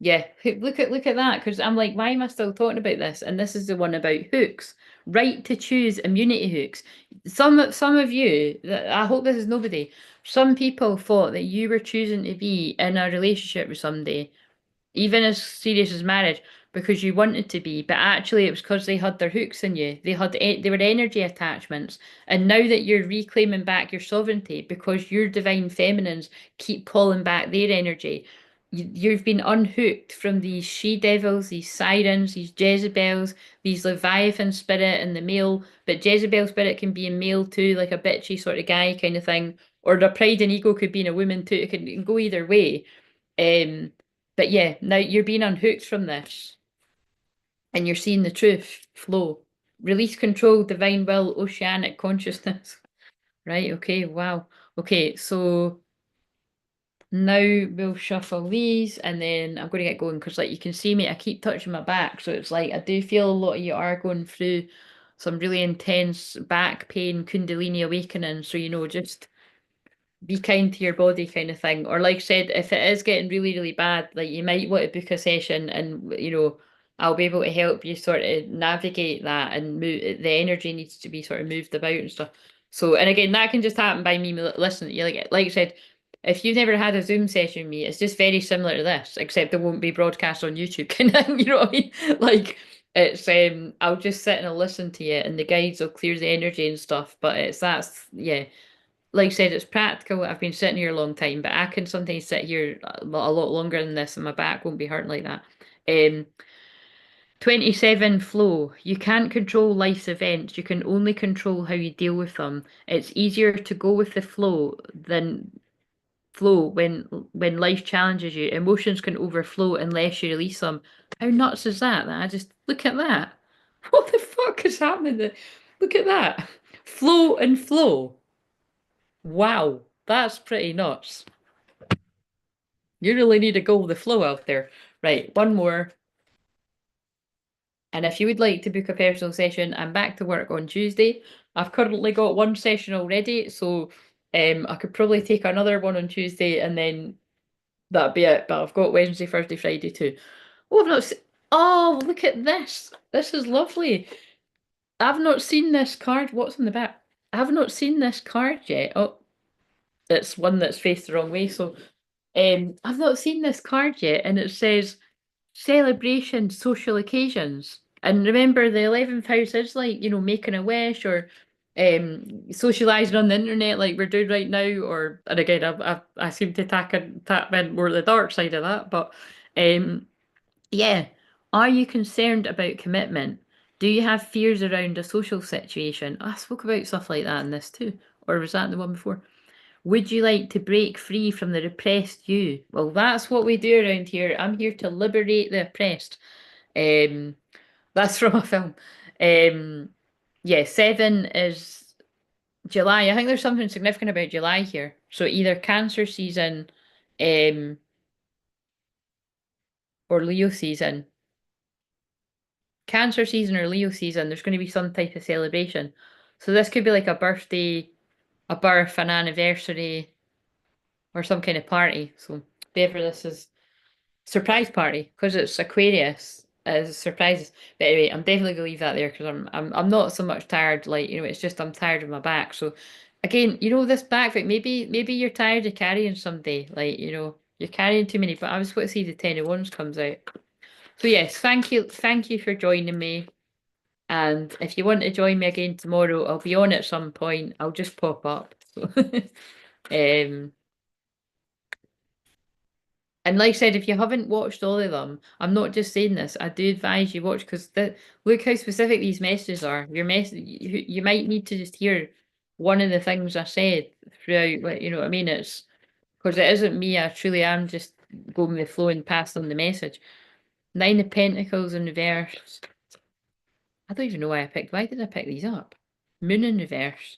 yeah, look at that because I'm like, why am I still talking about this? And this is the one about hooks. Right to choose immunity hooks. Some of you, I hope this is nobody. Some people thought that you were choosing to be in a relationship with somebody even as serious as marriage, because you wanted to be, but actually it was because they had their hooks in you. They were energy attachments, and now that you're reclaiming back your sovereignty because your divine feminines keep calling back their energy, you've been unhooked from these she devils, these sirens, these Jezebels, these Leviathan spirit in the male, but Jezebel spirit can be a male too, like a bitchy sort of guy kind of thing, or the pride and ego could be in a woman too. It can go either way. Um, but yeah, now you're being unhooked from this and you're seeing the truth flow. Release control, divine will, oceanic consciousness. Right, okay, wow. Okay, so now we'll shuffle these and then I'm going to get going because like you can see me, I keep touching my back. So it's like I do feel a lot of you are going through some really intense back pain, Kundalini awakening. So, just be kind to your body kind of thing. Or like I said, if it is getting really, really bad, like you might want to book a session and I'll be able to help you sort of navigate that and move the energy needs to be sort of moved about and stuff. So and again that can just happen by me listening to you. Like I said, if you've never had a Zoom session with me, it's just very similar to this, except it won't be broadcast on YouTube kind of thing, you know what I mean? Like it's I'll just sit and I'll listen to you and the guides will clear the energy and stuff. But that's yeah, like I said, it's practical. I've been sitting here a long time, but I can sometimes sit here a lot longer than this, and my back won't be hurting like that. 27 flow. You can't control life's events. You can only control how you deal with them. It's easier to go with the flow when life challenges you. Emotions can overflow unless you release them. How nuts is that? That I just look at that. What the fuck is happening there? Look at that. Flow and flow. Wow, that's pretty nuts. You really need to go with the flow out there. Right, one more. And if you would like to book a personal session, I'm back to work on Tuesday. I've currently got one session already, so I could probably take another one on Tuesday and then that'd be it. But I've got Wednesday, Thursday, Friday too. Oh, I've not se Oh, look at this. This is lovely. I've not seen this card. What's on the back? I've not seen this card yet. Oh, it's one that's faced the wrong way, so I've not seen this card yet, and it says celebration, social occasions. And remember, the 11th house is like, making a wish or socializing on the internet like we're doing right now. Or, and again, I seem to tap in more the dark side of that. But um, yeah, are you concerned about commitment? Do you have fears around a social situation? I spoke about stuff like that in this too. Or was that the one before? Would you like to break free from the repressed you? Well, that's what we do around here. I'm here to liberate the oppressed. Um, that's from a film. Um, yeah, 7 is July. I think there's something significant about July here. So either Cancer season, um, or Leo season. Cancer season or Leo season, there's going to be some type of celebration. So this could be like a birthday, a birth, an anniversary, or some kind of party. So whatever this is, surprise party because it's Aquarius as surprises. But anyway, I'm definitely gonna leave that there because I'm not so much tired. Like it's just I'm tired of my back. So again, this back thing. Maybe you're tired of carrying someday. Like you're carrying too many. But I was going to see the 10 of Wands comes out. So yes, thank you for joining me. And if you want to join me again tomorrow, I'll be on at some point. I'll just pop up. So, um, and like I said, if you haven't watched all of them, I'm not just saying this. I do advise you watch because look how specific these messages are. You might need to just hear one of the things I said throughout. Like, you know what I mean? It's because it isn't me. I truly am just going with the flow and passing on the message. 9 of Pentacles in reverse. I don't even know why I picked. Why did I pick these up? Moon in reverse.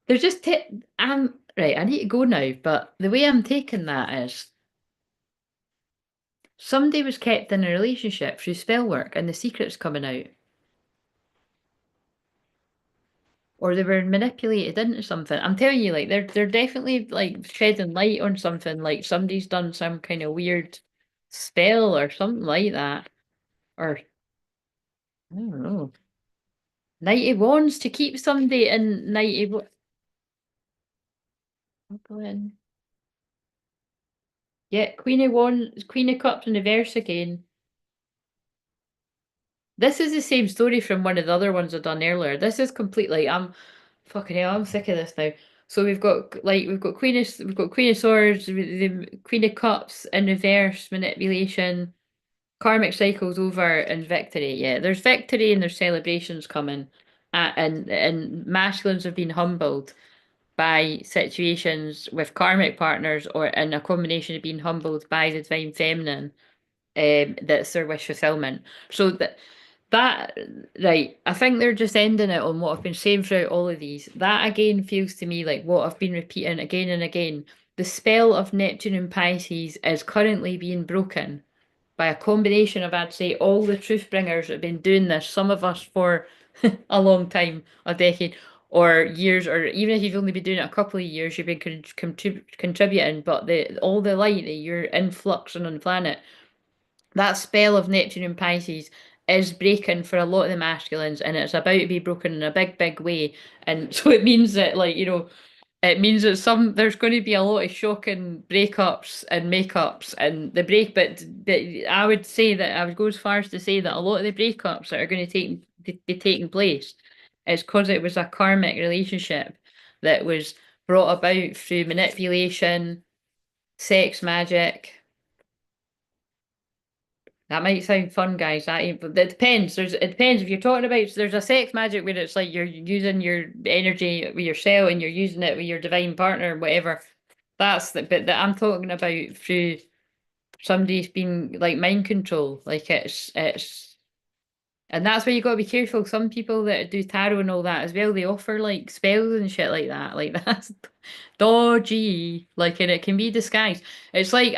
They're just. I'm right. I need to go now. But the way I'm taking that is. Somebody was kept in a relationship through spell work and the secret's coming out. Or they were manipulated into something. I'm telling you, like they're definitely like shedding light on something, like somebody's done some kind of weird spell or something like that. Or I don't know. 90 Wands to keep somebody in 90. Yeah, Queen of Wands, Queen of Cups in the verse again. This is the same story from one of the other ones I've done earlier. This is completely. I'm fucking hell. I'm sick of this now. So we've got Queen of Swords, the Queen of Cups in reverse, manipulation, karmic cycles over, and victory. Yeah, there's victory and there's celebrations coming, and masculines have been humbled by situations with karmic partners, or in a combination of being humbled by the divine feminine. That's their wish fulfillment. So that right, I think they're just ending it on what I've been saying throughout all of these. That again feels to me like what I've been repeating again and again. The spell of Neptune and Pisces is currently being broken by a combination of, I'd say, all the truth bringers that have been doing this, some of us for a long time, a decade, or years, or even if you've only been doing it a couple of years, you've been contributing, but all the light that you're influxing on the planet, that spell of Neptune and Pisces is breaking for a lot of the masculines, and it's about to be broken in a big, big way. And so it means that, like, it means that there's going to be a lot of shocking breakups and makeups and the break. But I would say that I would go as far as to say that a lot of the breakups that are going to be taking place is because it was a karmic relationship that was brought about through manipulation, sex magic. That might sound fun, guys. But it depends. It depends if you're talking about. There's a sex magic where it's like you're using your energy with yourself and you're using it with your divine partner, whatever. That's the bit that I'm talking about through somebody's been like mind control. Like and that's where you got to be careful. Some people that do tarot and all that as well, they offer like spells and shit like that. Like that's dodgy. Like, and it can be disguised. It's like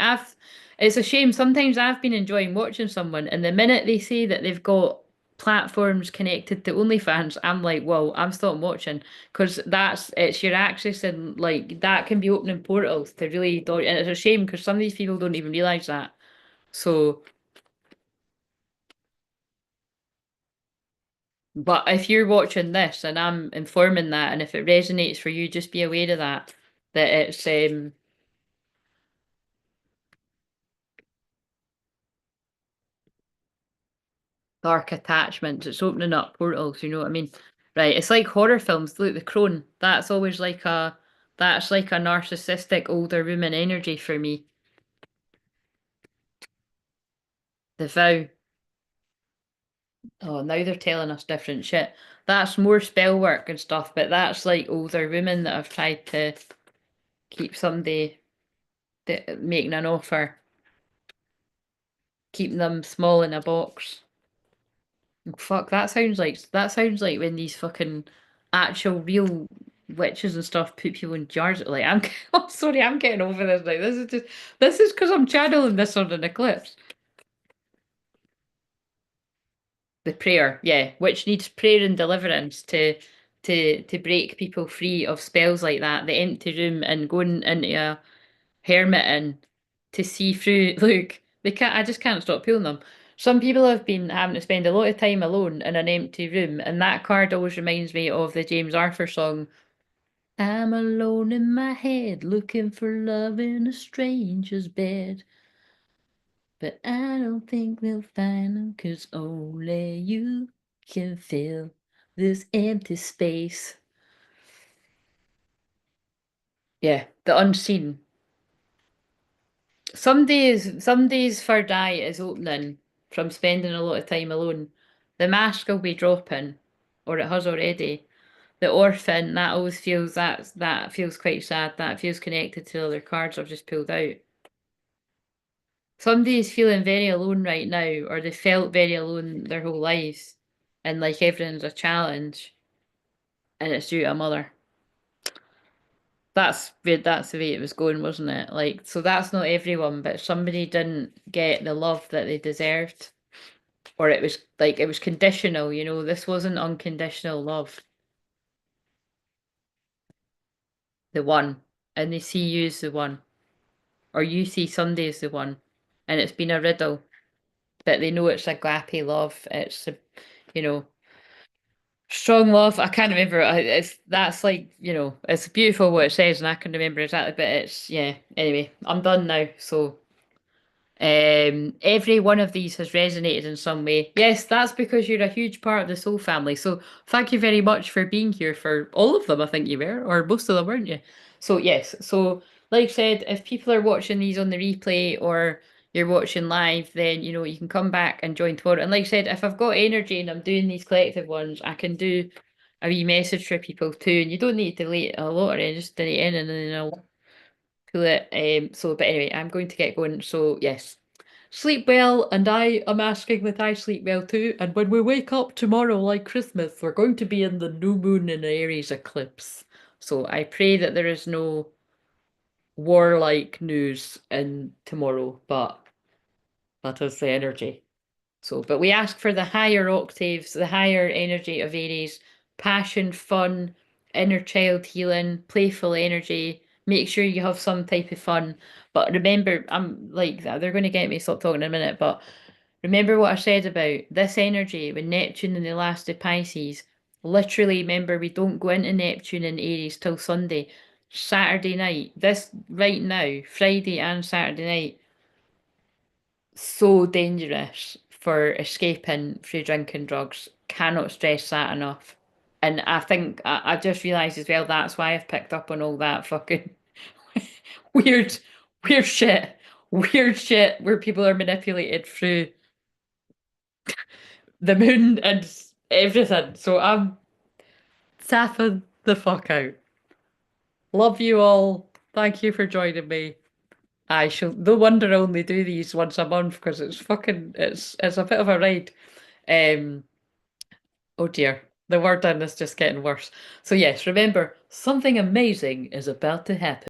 it's a shame. Sometimes I've been enjoying watching someone, and the minute they say that they've got platforms connected to OnlyFans, I'm like, well, I'm stopping watching because it's your access, and like that can be opening portals to really dodgy. And it's a shame because some of these people don't even realize that. So. But if you're watching this and I'm informing that, and if it resonates for you, just be aware of that. That it's dark attachments. It's opening up portals, you know what I mean? Right. It's like horror films. Look, the crone. That's like a narcissistic older woman energy for me. The vow. Oh, now they're telling us different shit. That's more spell work and stuff, but that's like older women that have tried to keep somebody making an offer, keeping them small in a box. Fuck, that sounds like when these fucking actual real witches and stuff put people in jars. Like I'm, I'm sorry, I'm getting over this. Like this is because I'm channeling this on an eclipse. The prayer, yeah, which needs prayer and deliverance to break people free of spells like that. The empty room and going into a hermiting to see through. Look, they can't. I just can't stop feeling them. Some people have been having to spend a lot of time alone in an empty room, and that card always reminds me of the James Arthur song. I'm alone in my head, looking for love in a stranger's bed. But I don't think we'll find them, 'cause only you can fill this empty space. Yeah, the unseen. Some days for diet is opening from spending a lot of time alone. The mask will be dropping, or it has already. The orphan, that always feels that feels quite sad. That feels connected to other cards I've just pulled out. Somebody's feeling very alone right now, or they felt very alone their whole lives, and like everything's a challenge, and it's due to a mother. That's the way it was going, wasn't it? Like, so that's not everyone, but somebody didn't get the love that they deserved. Or it was like it was conditional, you know, this wasn't unconditional love. The one. And they see you as the one. Or you see somebody as the one. And it's been a riddle. But they know it's a gappy love. It's a, you know, strong love. I can't remember. It's that's like, you know, it's beautiful what it says, and I can remember exactly. But it's yeah. Anyway, I'm done now. So every one of these has resonated in some way. Yes, that's because you're a huge part of the soul family. So thank you very much for being here for all of them. I think you were, or most of them, weren't you? So yes. So like I said, if people are watching these on the replay or you're watching live, then you know you can come back and join tomorrow. And like I said, if I've got energy and I'm doing these collective ones, I can do a wee message for people too. And you don't need to delete a lot, or just delete in and then I'll pull it. So but anyway, I'm going to get going. So yes. Sleep well, and I am asking that I sleep well too. And when we wake up tomorrow, like Christmas, we're going to be in the new moon in Aries eclipse. So I pray that there is no warlike news in tomorrow, but that is the energy. So, but we ask for the higher octaves, the higher energy of Aries, passion, fun, inner child healing, playful energy. Make sure you have some type of fun. But remember, I'm like, they're going to get me to stop talking in a minute, but remember what I said about this energy with Neptune and the last of Pisces. Literally, remember, we don't go into Neptune and Aries till Sunday. Saturday night, this right now, Friday and Saturday night, so dangerous for escaping through drinking drugs. Cannot stress that enough. And I think I just realised as well that's why I've picked up on all that fucking weird, weird shit. Weird shit where people are manipulated through the moon and everything. So I'm tapping the fuck out. Love you all. Thank you for joining me. I shall no wonder I only do these once a month because it's fucking it's a bit of a ride. Um oh dear. The word in is just getting worse. So yes, remember, something amazing is about to happen.